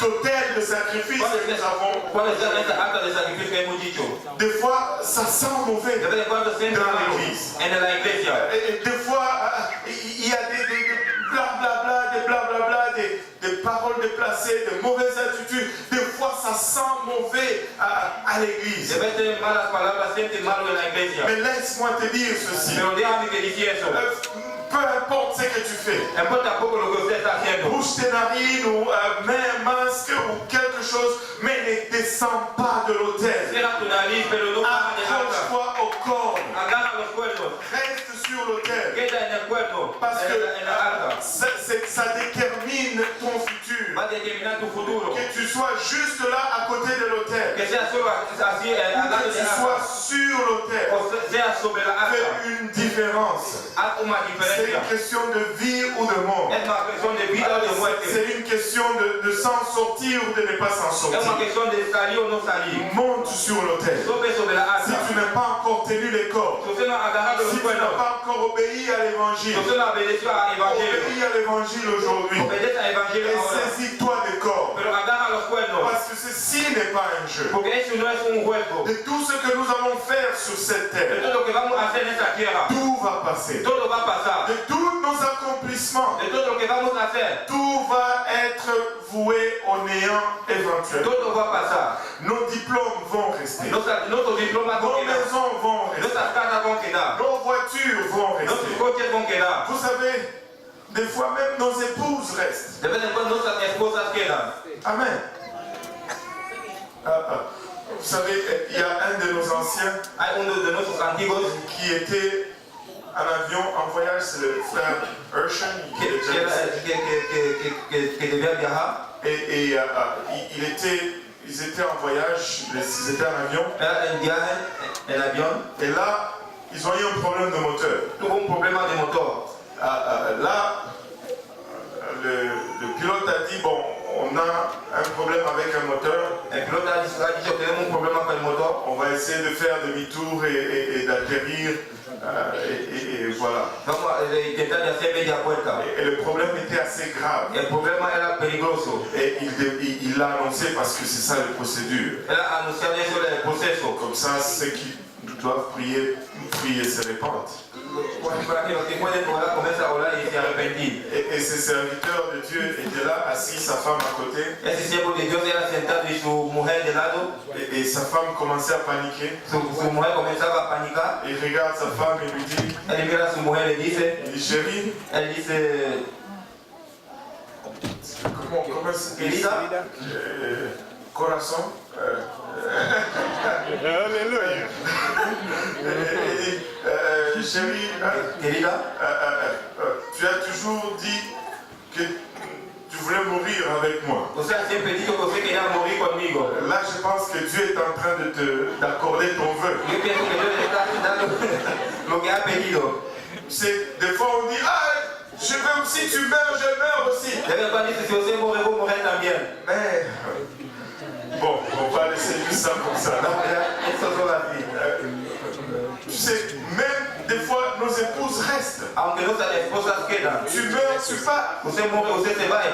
autel de sacrifice que nous avons, Cuando está en esta altar de sacrificio que hemos dicho, des fois, ça sent mauvais. de vez en cuando siente Dans malo l'église. en la iglesia. Et des fois, il y a des blablabla, des paroles déplacées, de mauvaises attitudes. Des fois, ça sent mauvais à l'église. De vez en malas palabras siente malo en la iglesia. Mais laisse-moi te dire ceci. Pero déjame que diga eso. Peu importe ce que tu fais. Importa poco lo que usted está haciendo. Bouche tes narines ou mets un masque ou quelque chose, mais ne descends pas de l'autel. Cierra tu nariz, pero no baja del altar. Accroche-toi au corps. Agarra los cuernos. Reste sur l'autel. Queda en el cuerno. Parce que En la altar. ça détermine ton futur. Va a determinar tu futuro. Que tu sois juste là à côté de l'autel. Que sea solo así al lado Que del tu altar. sois sur l'autel. O sea sobre la altar. Fais une différence. Haz una C'est diferencia. une question de vie ou de mort. Es una cuestión de vida o de muerte. C'est une question de s'en sortir ou de ne pas s'en Es una sortir. cuestión de salir o no salir. Monte sur l'autel. Sube sobre la Si altar. tu n'as pas encore tenu les corps, Si usted no ha agarrado si los tu n'as cuernos, pas encore obéi à l'évangile, si usted no obedeció al evangelio, obéis à l'évangile aujourd'hui. obedece al evangelio Et ahora. saisis-toi des corps. Pero agarra los cuernos. Parce que ceci n'est pas un jeu. Porque eso no es un juego. De tout ce que nous allons faire sur cette De terre, todo lo que vamos a hacer en esta tierra, tout va passer. todo va a pasar. De tous nos accomplissements, De todo lo que vamos a hacer, tout va être voué au néant éventuel. todo va a pasar. Nos diplômes vont rester. Nuestros diplomas Nos vão quedar. maisons vont rester. Nuestras casas vão quedar. Nos voitures vont Nuestros rester. coches vão quedar. Vous savez, des fois même nos épouses restent. De vez en cuando nuestras esposas quedan. Amen. Vous savez, il y a un de nos anciens Hay uno de nuestros antiguos qui était en avion en voyage, c'est le frère Urshan. que debía viajar. Et ils étaient en voyage, ils étaient en avion. Era en viaje, en avión. Et là, ils ont eu un problème de moteur. Tuvo un problema de motor. Là, le pilote a dit, bon, on a un problème avec un moteur. El piloto ha dicho que tenemos un problema con el motor. On va essayer de faire demi-tour et d'atterrir. Et voilà. Vamos a intentar de hacer media vuelta. Et le problème était assez grave. El problema era peligroso. Et il l'a annoncé parce que c'est ça la procédure. Era anunciar eso del proceso. Comme ça, ceux qui doivent prier se répandent. Para que los que pueden orar comiencen a orar y se arrepentir. Et ces serviteurs de Dieu étaient là, assis, sa femme à côté. Ese siervo de Dios era sentado y su mujer de lado. Et sa femme commençait à paniquer. Su mujer comenzaba a panicar. Il regarde sa femme et lui dit, Él mira a su mujer y le dice, il dit, chérie, él dice, comment c'est querida, corazon. Alléluia. Chérie, Querida, tu as toujours dit que tu voulais mourir avec moi. você sempre disse que você queria morir comigo. Là, je pense que Dieu est en train d'accorder ton vœu. Eu penso que Deus está te dando lo que ha pedido. C'est des fois on dit, ah, je veux aussi, tu meurs, je meurs aussi. De vez em quando diz, se você morrer, vou morrer também. Mais bon, on va laisser juste ça comme ça. Não, essa só a vida. Tu sais, même des fois nos épouses restent. Aunque nossas esposas quedam, Tu meurs, tu pars. você morre, você se vai.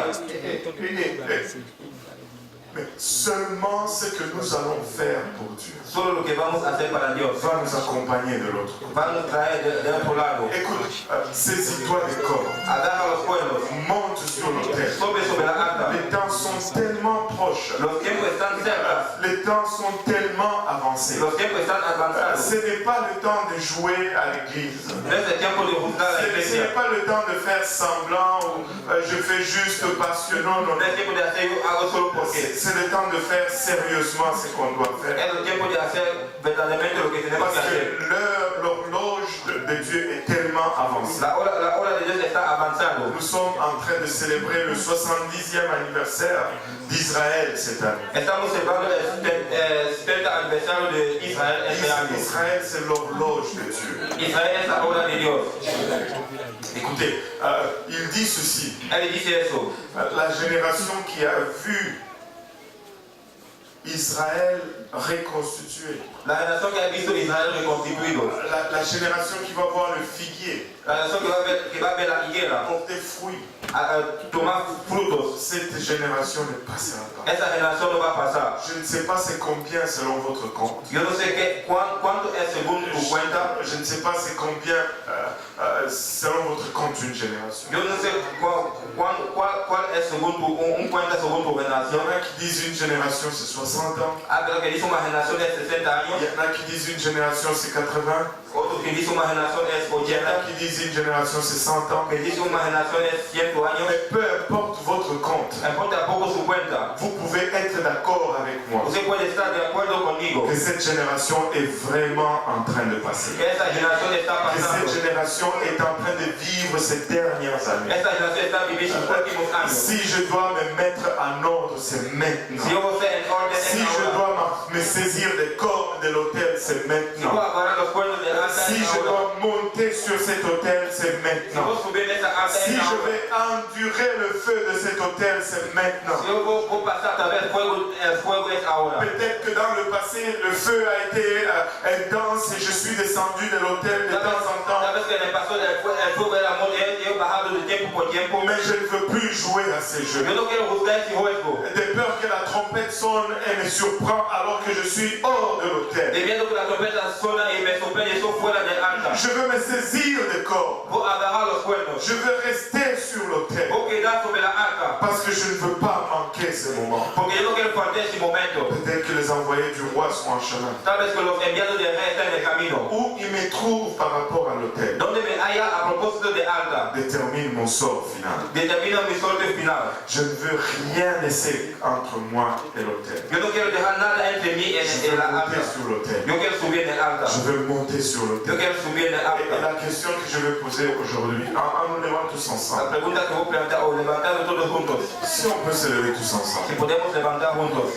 Mais seulement ce que nous allons faire pour Dieu Solo lo que vamos a hacer para Dios va nous accompagner de l'autre côté. va nos traer de otro lado. Écoute, saisis-toi des cordes, Agarra los cuernos, monte sur l'autel. sobre la alta. Les temps sont tellement proches, Los tiempos están cerca, les temps sont tellement avancés. los tiempos están avanzados. Ce n'est pas le temps de jouer à l'église. No es el tiempo de juzgar a la Ce iglesia. n'est pas le temps de faire semblant ou je fais juste parce que non, non, No es non. tiempo de hacer algo solo porque. C'est le temps de faire sérieusement ce qu'on doit faire. Es el tiempo de hacer verdaderamente lo que tenemos Parce que hacer. que l'horloge de Dieu est tellement avancée. La hora de Dios está avanzando. Nous sommes en train de célébrer le 70e anniversaire d'Israël cette année. Estamos celebrando el 70 aniversario de Israel este año. Israël, c'est l'horloge de Dieu. Israel es la hora de Dios. Écoutez, il dit ceci. Él dice eso. La génération qui a vu Israël reconstitué. La generación que ha visto Israel reconstituido. La génération qui va voir le figuier La generación que va a ver la higuera porter fruit. tomar frutos. Cette génération ne passera pas. Esa generación no va a pasar. Je ne sais pas c'est combien selon votre compte. Yo no sé cuánto es según tu cuenta. Je ne sais pas c'est combien selon votre compte une génération. Yo no sé cuál es según un cuenta según tu Il y generación. en a qui disent une génération c'est 60 ans. Pero que dice una generación de 60 Il años. y en a qui disent une génération c'est 80. Otros que dice una generación es Il y en 80. a qui disent une génération c'est 100 ans. Que dice una generación es 100 años. Mais peu importe votre compte, Importa poco su cuenta. vous pouvez être d'accord avec moi Usted puede estar de acuerdo conmigo. que cette génération est vraiment en train de passer. Que esa generación está Que pasando. cette génération est en train de vivre ces dernières années. Esta generación está viviendo sus últimos años. Si je dois me mettre en ordre, c'est Si maintenant. yo voy a ser en orden, Si es je ahora. dois me saisir des cordes de l'autel, c'est Si voy maintenant. a agarrar los cuernos de alta, Si es je ahora. dois monter sur cet autel, c'est Si maintenant. voy a subir esa alta, Si es je ahora. vais endurer le feu de cet autel, c'est maintenant. Si yo voy a pasar a través del fuego, el fuego es ahora. Peut-être que dans le passé, le feu a été intense et je suis descendu de l'autel de temps en temps. Tal vez que en el pasado el fuego era muy, he bajado de tiempo por tiempo. Mais je ne veux plus jouer à ces jeux. Yo no quiero juzgar ese juego. De peur que la trompette sonne et me surprend alors que je suis hors de l'autel. De miedo que la trompeta suena y me sorprende, eso fuera del alta. Je veux me saisir des corps. Voy a agarrar los cuernos. Je veux rester sur l'autel. Voy a quedar sobre la alta. Parce que je ne veux pas manquer ce moment. Porque yo no quiero perder ese momento. Peut-être que les envoyés du roi sont en chemin. Tal vez que los enviados del rey están en el camino. Où ils me trouvent par rapport à l'autel. Donde me haya a propósito de alta. Détermine mon sort final. Determina mi suerte final. Je ne veux rien laisser entre moi et l'autel. Yo no quiero dejar nada entre mí Je en veux la monter alta. sur l'autel. Yo quiero subir en el alta. Je veux monter sur Yo l'autel. quiero subir en el Et alta. la question que je vais poser aujourd'hui, en nous levant tous La ensemble, pregunta que voy a plantear o levantar todos juntos. si on peut se lever tous ensemble. Si podemos levantar juntos.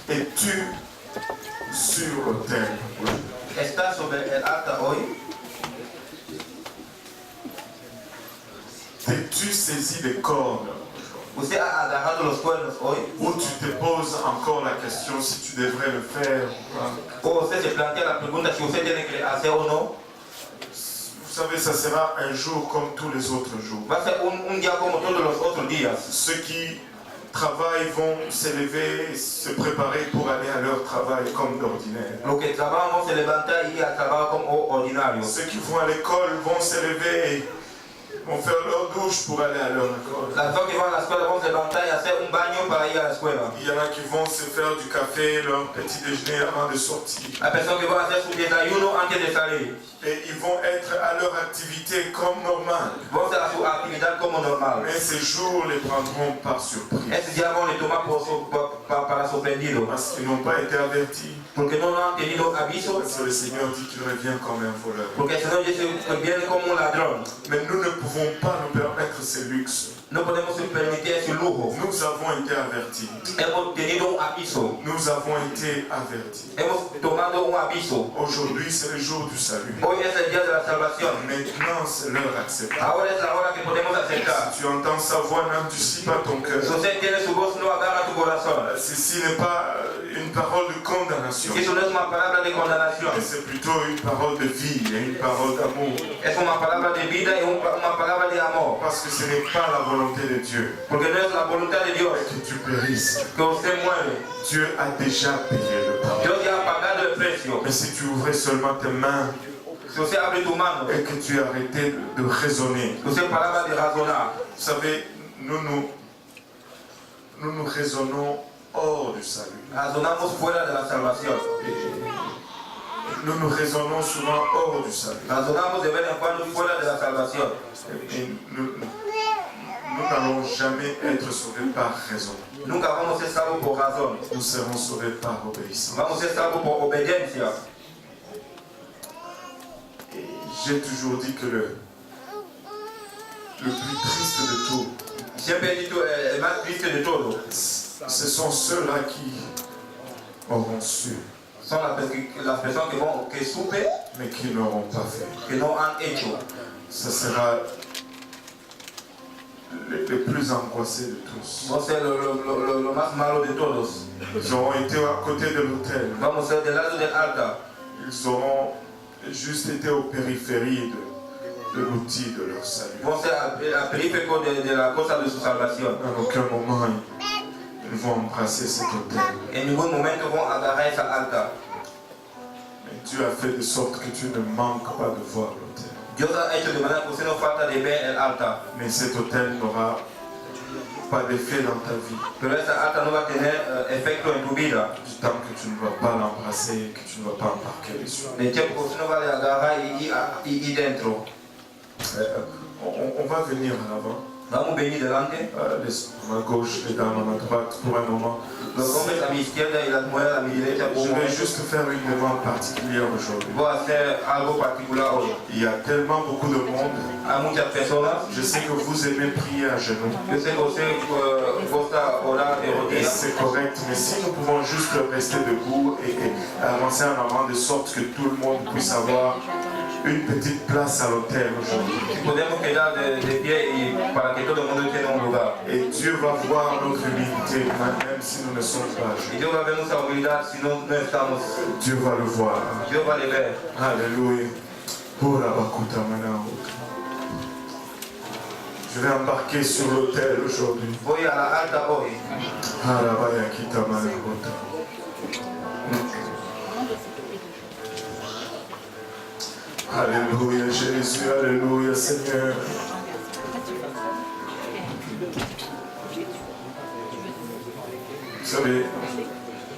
Es-tu sur l'autel? ¿Estás sobre el alta hoy? T'es-tu saisi des cordes? ¿Usted ha agarrado los cuernos hoy? Ou tu te poses encore la question si tu devrais le faire ou pas? ¿O usted se plantea la pregunta si usted tiene que hacer o no? Vous savez, ça sera un jour comme tous les autres jours. Va a ser un día como todos los otros días. Ceux qui travaillent vont s'élever, se préparer pour aller à leur travail comme d'ordinaire. Los que trabajan se levantan y ir al trabajo como ordinario. Ceux qui vont à l'école vont s'élever et vont faire leur douche pour aller à leur école. Las personas que van a la escuela vamos a levantar y hacer un baño para ir a la escuela. Il y en a qui vont se faire du café, leur petit déjeuner avant de sortir. Hay personas que van a hacer su desayuno antes de salir. Et Et ils vont être à leur activité comme normal. Vão ser a sua atividade como normal. Mais ces jours les prendront par surprise. Esses dias vão lhe tomar para surpreendido. Parce qu'ils n'ont pas été avertis. Porque não han tenido aviso. Parce que le Seigneur dit qu'il revient comme un voleur. Porque senão disse que viene como ladrão. Mais nous ne pouvons pas nous permettre ces luxes. Não podemos se permitir esse luxo. Nous avons été avertis. Hemos tenido aviso. Nous avons été avertis. Hemos tomado aviso. Aujourd'hui, c'est le jour du salut. Hoy es el día de la salvación. Maintenant, c'est l'heure acceptée. Ahora es la hora que podemos aceptar. Si tu entends sa voix, n'endurcis pas ton cœur. Si usted tiene su voz, no agarra tu corazón. Ceci n'est pas une parole de condamnation. Eso no es una palabra de condenación. Mais c'est plutôt une parole de vie et une parole d'amour. Es una palabra de vida y una palabra de amor. Parce que ce n'est pas la volonté de Dieu Porque no es la voluntad de Dios que tu périsses. que usted muere. Dieu a déjà payé le prix. Dios ya ha pagado el precio. Mais si tu ouvrais seulement tes mains Si usted abre tu mano, et que tu arrêtais de raisonner. usted palabra de razonar. Vous savez, nous raisonnons hors du salut. Razonamos fuera de la salvación. Nous raisonnons souvent hors du salut. Razonamos de vez en cuando fuera de la salvación. Et nous n'allons jamais être sauvés par raison. Nunca vamos a ser salvos por razón. Nous serons sauvés par obéissance. Vamos a ser salvos por obediencia. Et j'ai toujours dit que le plus triste de tout, Siempre he dicho, el más triste de todo, ce sont ceux-là qui auront su, son las personas que supen, mais qui n'auront pas fait. que no han hecho. Ce sera les plus angoissés de tous. Vamos a ser lo más malo de todos. Ils auront été à côté de l'autel. Vamos a ser del lado del altar. Ils auront juste été aux périphéries de l'outil de leur salut. Vamos a ser al periférico de la cosa de su salvación. À aucun moment, ils vont embrasser cet autel. En ningún momento vão agarrar esa altar. Mais Dieu a fait de sorte que tu ne manques pas de voir l'autel. Dios ha hecho de manera que usted no falta de ver el altar. Mais cet autel n'aura pas d'effet dans ta vie. Pero esa altar no va a tener efecto en tu vida. Du temps que tu ne vas pas l'embrasser, que tu ne vas pas embarquer dessus. De tiempo que usted no va a agarrar y dentro. On va venir à l'avant. Vamos a venir delante. À ma gauche, les dames à ma droite, pour un moment. Los hombres a mi izquierda y las mujeres a mi derecha. Je vais juste faire une demande particulière aujourd'hui. Voy a hacer algo particular hoy. Il y a tellement beaucoup de monde. Hay muchas personas. Je sais que vous aimez prier à genoux. Yo sé que usted gusta orar de Et rodillas. c'est correct, mais si nous pouvons juste rester debout et avancer en avant de sorte que tout le monde puisse avoir une petite place à l'autel aujourd'hui. Si podemos quedar de pie y para que todo el mundo tenga un lugar. Et Dieu va voir notre humilité, même si nous ne sommes pas Y à Dios va a ver nuestra humildad si no estamos. genoux. Dieu va le voir. Dios va a le ver. Alléluia. Je vais embarquer sur l'autel aujourd'hui. Voy a la alta hoy. Alléluia Jésus, alléluia Seigneur. Vous savez,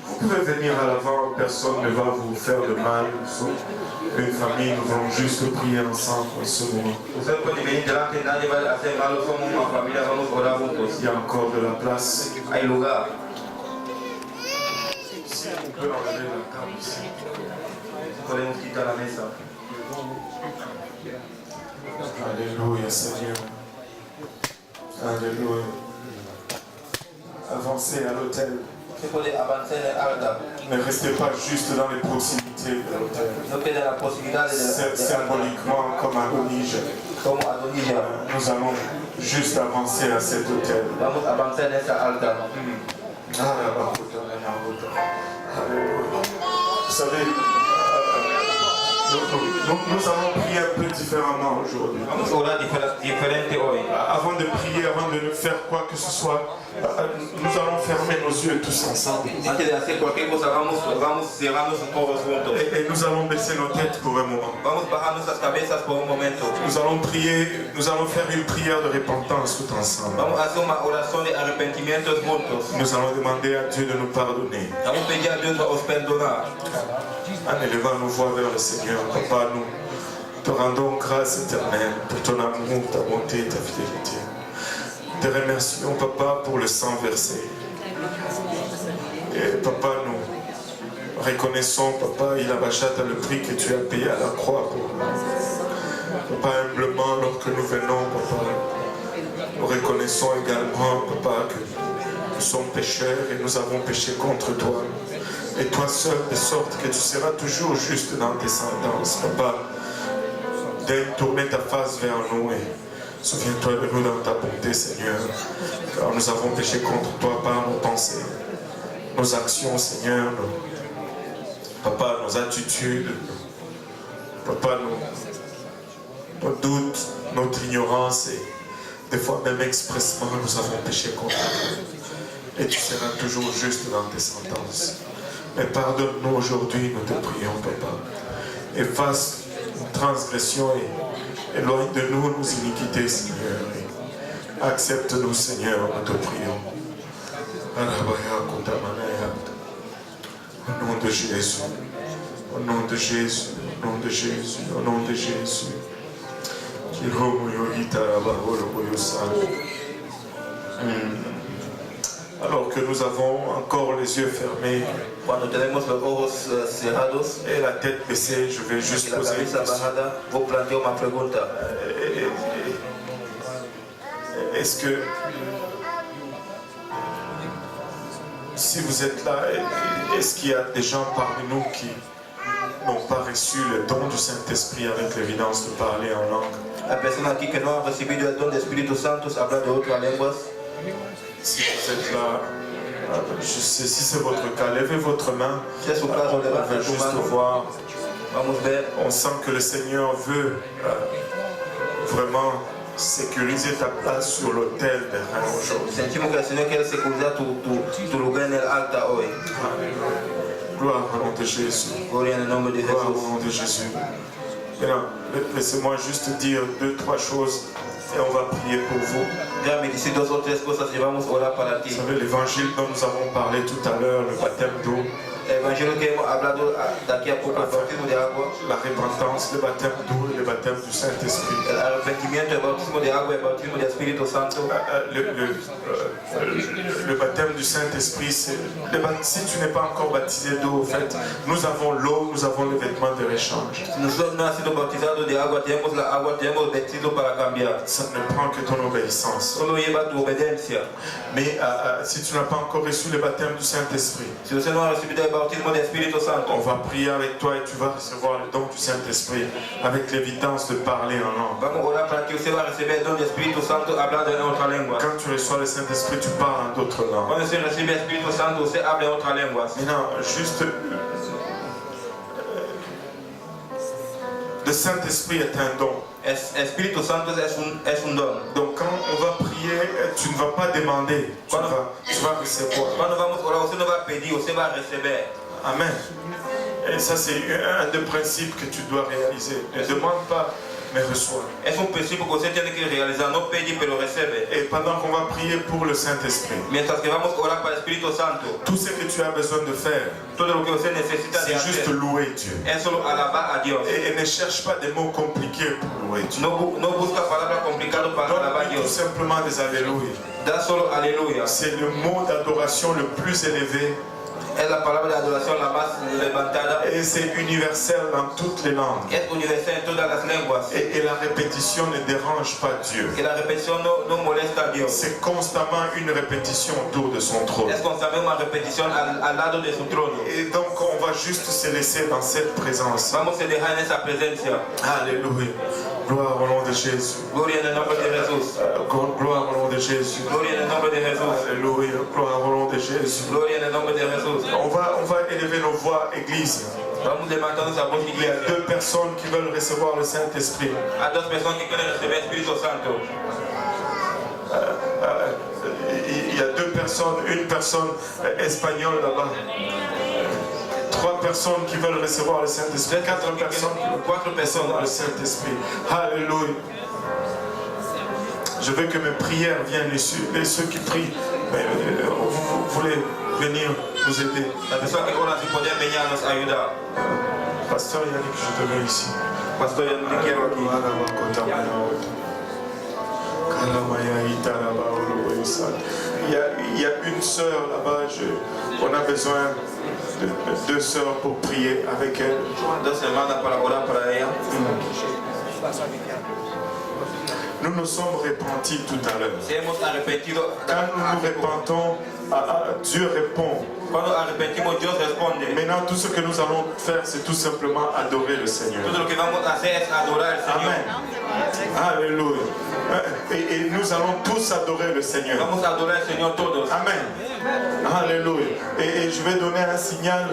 vous pouvez venir à l'avant, personne ne va vous faire de mal. Une famille, nous allons juste prier ensemble en ce moment. Usted puede venir delante, nadie va a hacer malo, somos una familia, vamos a orar juntos. Il y a encore de la place. Hay lugar. Si on peut enlever la table ici. Podemos quitar la mesa. Alléluia Seigneur. Alléluia. Avancez à l'autel. Se puede avanzar en el altar. Ne restez pas juste dans les proximités de l'autel. No queda la posibilidad de Symboliquement, comme Adonijah, como Adonijah. nous allons juste avancer à cet autel. Vamos a avanzar en esa altar. Alléluia. Vous savez, nous allons prier un peu différemment aujourd'hui. Vamos a orar diferente hoy. Avant de prier, avant de faire quoi que ce soit, nous allons fermer nos yeux tous ensemble. Antes de hacer cualquier cosa, vamos cerrando sus ojos juntos. Et nous allons baisser nos têtes pour un moment. Vamos a bajar nuestras cabezas por un momento. Nous allons prier, nous allons faire une prière de repentance tout ensemble. Vamos a hacer una oración de arrepentimientos juntos. Nous allons demander à Dieu de nous pardonner. Vamos a pedir a Dios a os perdonar. En élevant nos voix vers le Seigneur, Papa, Te rendons grâce éternelle pour ton amour, ta bonté et ta fidélité. Te remercions, Papa, pour le sang versé. Et Papa, nous reconnaissons, Papa, il abachate le prix que tu as payé à la croix pour nous. Papa, humblement, lorsque nous venons, Papa, nous reconnaissons également, Papa, que nous sommes pécheurs et nous avons péché contre toi. Et toi seul, de sorte que tu seras toujours juste dans tes sentences, Papa. Daigne tourner ta face vers nous et souviens-toi de nous dans ta bonté, Seigneur. Car nous avons péché contre toi par nos pensées, nos actions, Seigneur, Papa, nos attitudes, Papa, nos doutes, notre ignorance et des fois même expressement nous avons péché contre toi. Et tu seras toujours juste dans tes sentences. Mais pardonne-nous aujourd'hui, nous te prions, Papa. Efface nos transgressions et éloigne de nous nos iniquités, Seigneur. Et accepte-nous, Seigneur, nous te prions. Au nom de Jésus, au nom de Jésus, au nom de Jésus, au nom de Jésus. Alors que nous avons encore les yeux fermés Cuando tenemos los ojos cerrados et la tête baissée, je vais y juste la poser une cabeza question. bajada, vos planteo una pregunta. Est-ce que si vous êtes là, est-ce qu'il y a des gens parmi nous qui n'ont pas reçu le don du Saint-Esprit avec l'évidence de parler en langue? Hay personas aquí que no han recibido el don de Espíritu Santo, hablar de otras lenguas. Si vous êtes là, je sais, si c'est votre cas, levez votre main. Si es su caso, On levanta veut tu juste mano. voir. Vamos a ver. On sent que le Seigneur veut vraiment sécuriser ta place sur l'autel des reins aujourd'hui. Sentimos que el Señor quiere securizar tu lugar en el altar hoy. Gloire au nom de Jésus. Gloria en el nombre de Gloire au Jesús. nom de Jésus. Maintenant, laissez-moi juste dire 2-3 choses et on va prier pour vous. Déjame decir dos o tres cosas y vamos a orar para ti. Vous savez, l'évangile dont nous avons parlé tout à l'heure, le baptême d'eau, El evangelio que hemos hablado de aquí a poco, el bautismo de agua, la repentance, le baptême d'eau et le baptême du Saint-Esprit. el arrepentimiento, el bautismo de agua, el bautismo del Espíritu Santo. Le baptême du Saint-Esprit, c'est si tu n'es pas encore baptisé d'eau, en fait, nous avons l'eau, nous avons les vêtements de réchange. Si nosotros no hemos sido bautizados de agua, tenemos la agua, tenemos el vestido para cambiar. Ça ne prend que ton obéissance. Solo lleva tu obediencia. Mais si tu n'as pas encore reçu le baptême du Saint-Esprit, Si usted no ha recibido el bautismo del Espíritu on Santo, va prier avec toi et tu vas recevoir le don du Saint-Esprit avec l'évidence de parler en langue. vamos a orar para que usted va a recibir el don del Espíritu Santo hablando en otra lengua. Quand tu reçois le Saint-Esprit, tu parles en d'autres langues. Cuando usted recibe el Espíritu Santo, usted habla en otras lenguas. Maintenant, juste, le Saint-Esprit est un don. El Espíritu Santo es un don. Donc quand on va prier, tu ne vas pas demander, tu vas recevoir. Cuando vamos a orar, usted no va a pedir, usted va a recibir. Amen. Et ça, c'est un des principes que tu dois réaliser. Ne demande pas, mais reçois. Es un principio que usted tiene que realizar, no pedir, pero recibe. Et pendant qu'on va prier pour le Saint-Esprit, Mientras que vamos a orar para el Espíritu Santo, tout ce que tu as besoin de faire, todo lo que usted necesita de c'est juste hacer louer Dieu. es solo alabar a Dios. Et ne cherche pas des mots compliqués pour louer Dieu. No busca palabras complicadas para alabar a Donne tout Dios. simplement des alléluia. Da solo aleluya. C'est le mot d'adoration le plus élevé Es la palabra de adoración la más levantada. et c'est universel dans toutes les langues. Es universal en todas las lenguas. Et la répétition ne dérange pas Dieu. Que la repetición no molesta a Dios. C'est constamment une répétition autour de son trône. Es constante una repetición al lado de su trono. Et donc on va juste se laisser dans cette présence. Vamos a dejar en esa presencia. Alléluia. Gloire au nom de Jésus. Gloria en el nombre de Jesús. Gloire au nom de Jésus. Gloria en el nombre de Jesús. Alléluia. Gloire au nom de Jésus. Gloria en el nombre de Jesús. On va élever nos voix, Église. Vamos levantando esa voz, Il y a iglesia. 2 personnes qui veulent recevoir le Saint-Esprit. Hay dos personas que quieren recibir el Espíritu Santo. Il y a 2 personnes, une personne espagnole là-bas. 3 personnes qui veulent recevoir le Saint-Esprit. 4 personnes qui veulent Cuatro recevoir le personas. Saint-Esprit. Alléluia. Je veux que mes prières viennent ici. Et ceux qui prient, vous voulez venir nous aider. Las personas que oran si pueden venir a nos ayudar. Pasteur Yannick, je te veux ici. Pasteur Yannickero aqui. Il y a une sœur là-bas, on a besoin de deux sœurs pour prier avec elle. Dos semanas para orar para ella. Nous nous sommes repentis tout à l'heure. Se hemos arrepentido. Quand nous nous repentons, Dieu répond. Cuando arrepentimos, Dios responde. Maintenant, tout ce que nous allons faire, c'est tout simplement adorer le Seigneur. Todo lo que vamos a hacer es adorar al Señor. Amen. Alléluia. Et nous allons tous adorer le Seigneur. Vamos a adorar al Señor todos. Amen. Alléluia. Et je vais donner un signal.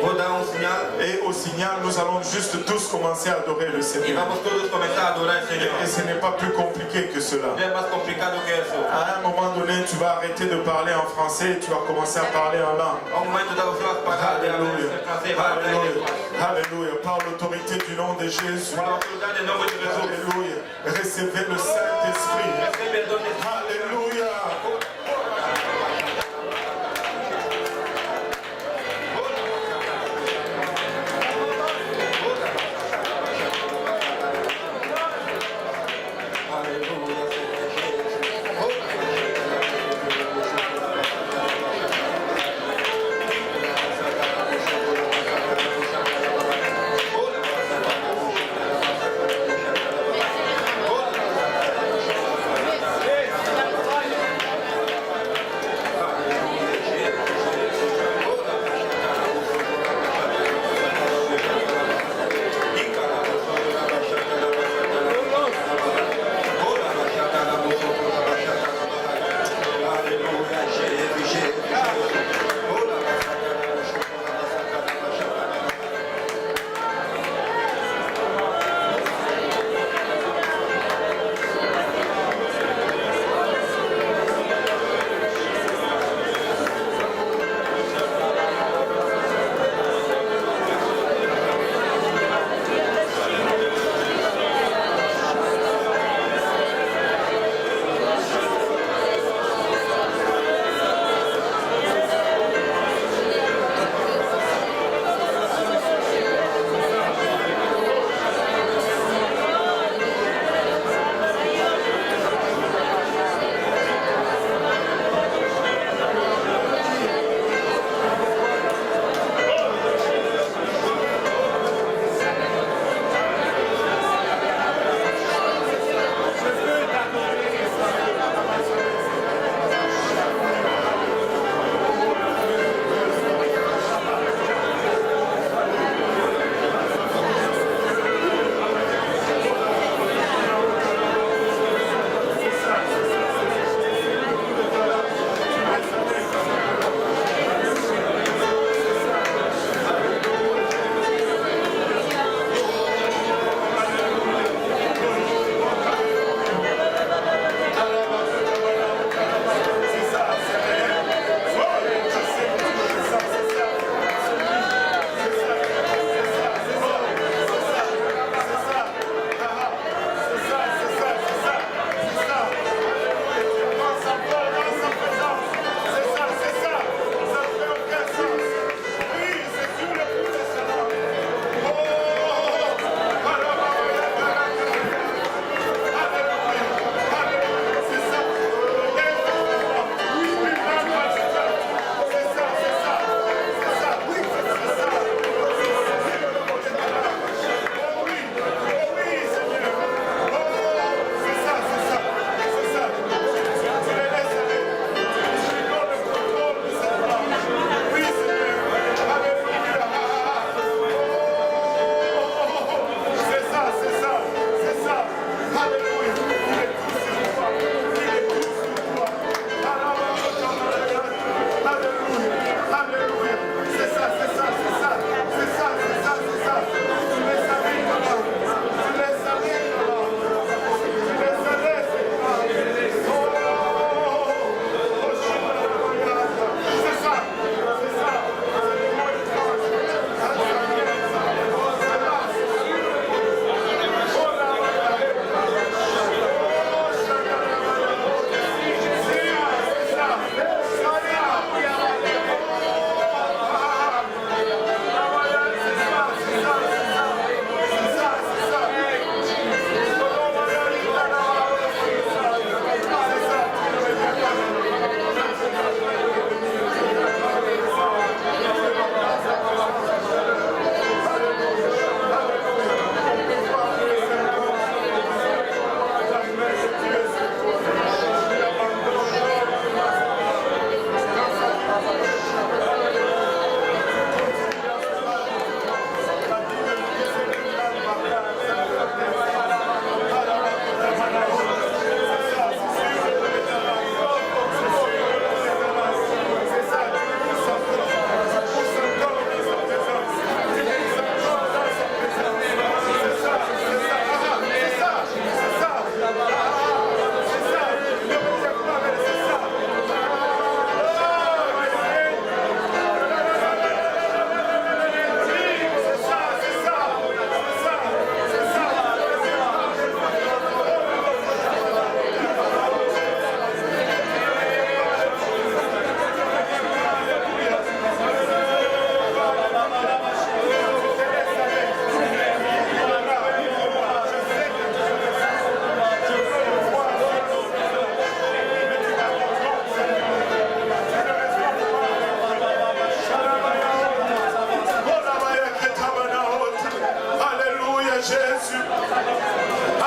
Vou dar un señal. Et au signal, nous allons juste tous commencer à adorer le Y Seigneur. vamos todos a comenzar a adorar al Señor. Et ce n'est pas plus compliqué que cela. No es más complicado que eso. À un moment donné, tu vas arrêter de parler en français et tu vas commencer à parler en langue. A un momento dado você vai parar de hablar Alléluia. en francés, vai hablar en Alléluia. español. Alléluia. Par l'autorité du nom de Jésus. Por la autoridad del nombre de Jesús. Alléluia. Recevez le Saint-Esprit. Recibe el don de Dios. Alléluia.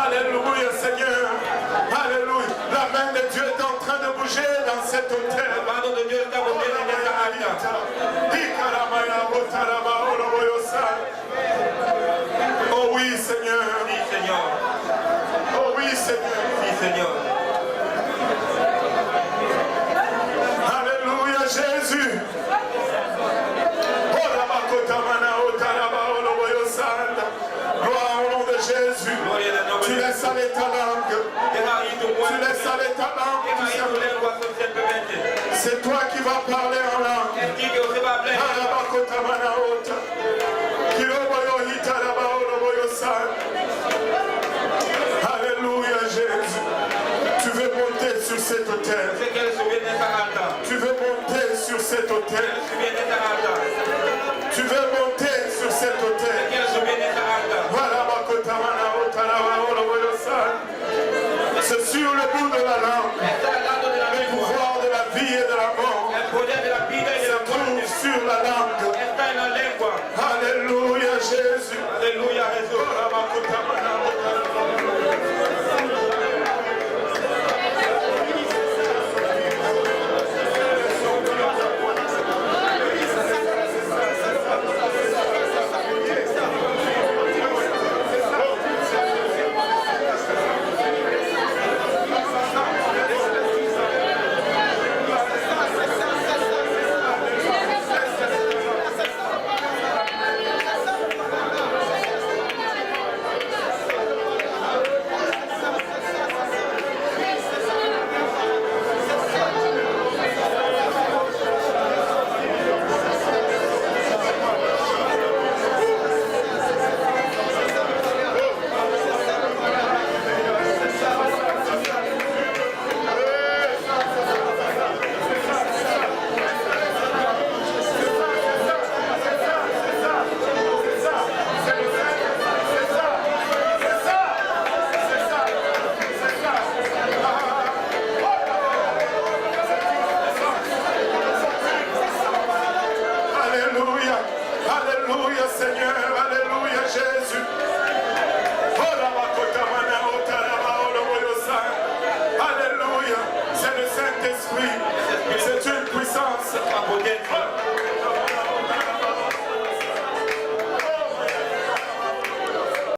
Alléluia, Seigneur. Alléluia. La main de Dieu est en train de bouger dans cet hôtel. La mano de Dieu está moviendo en esta alta. Oh oui, Seigneur. Sí, Señor. Oh oui, Seigneur. Sí, Señor. Alléluia, Jésus. Gloire au nom de Jésus. Tu laisses aller ta langue. Tu laisses aller ta langue. C'est toi qui vas parler en langue. Alléluia, Jésus. Tu veux monter sur cet hôtel. Tu veux monter sur cet hôtel. Tu veux monter sur cet hôtel. C'est sur le bout de la langue.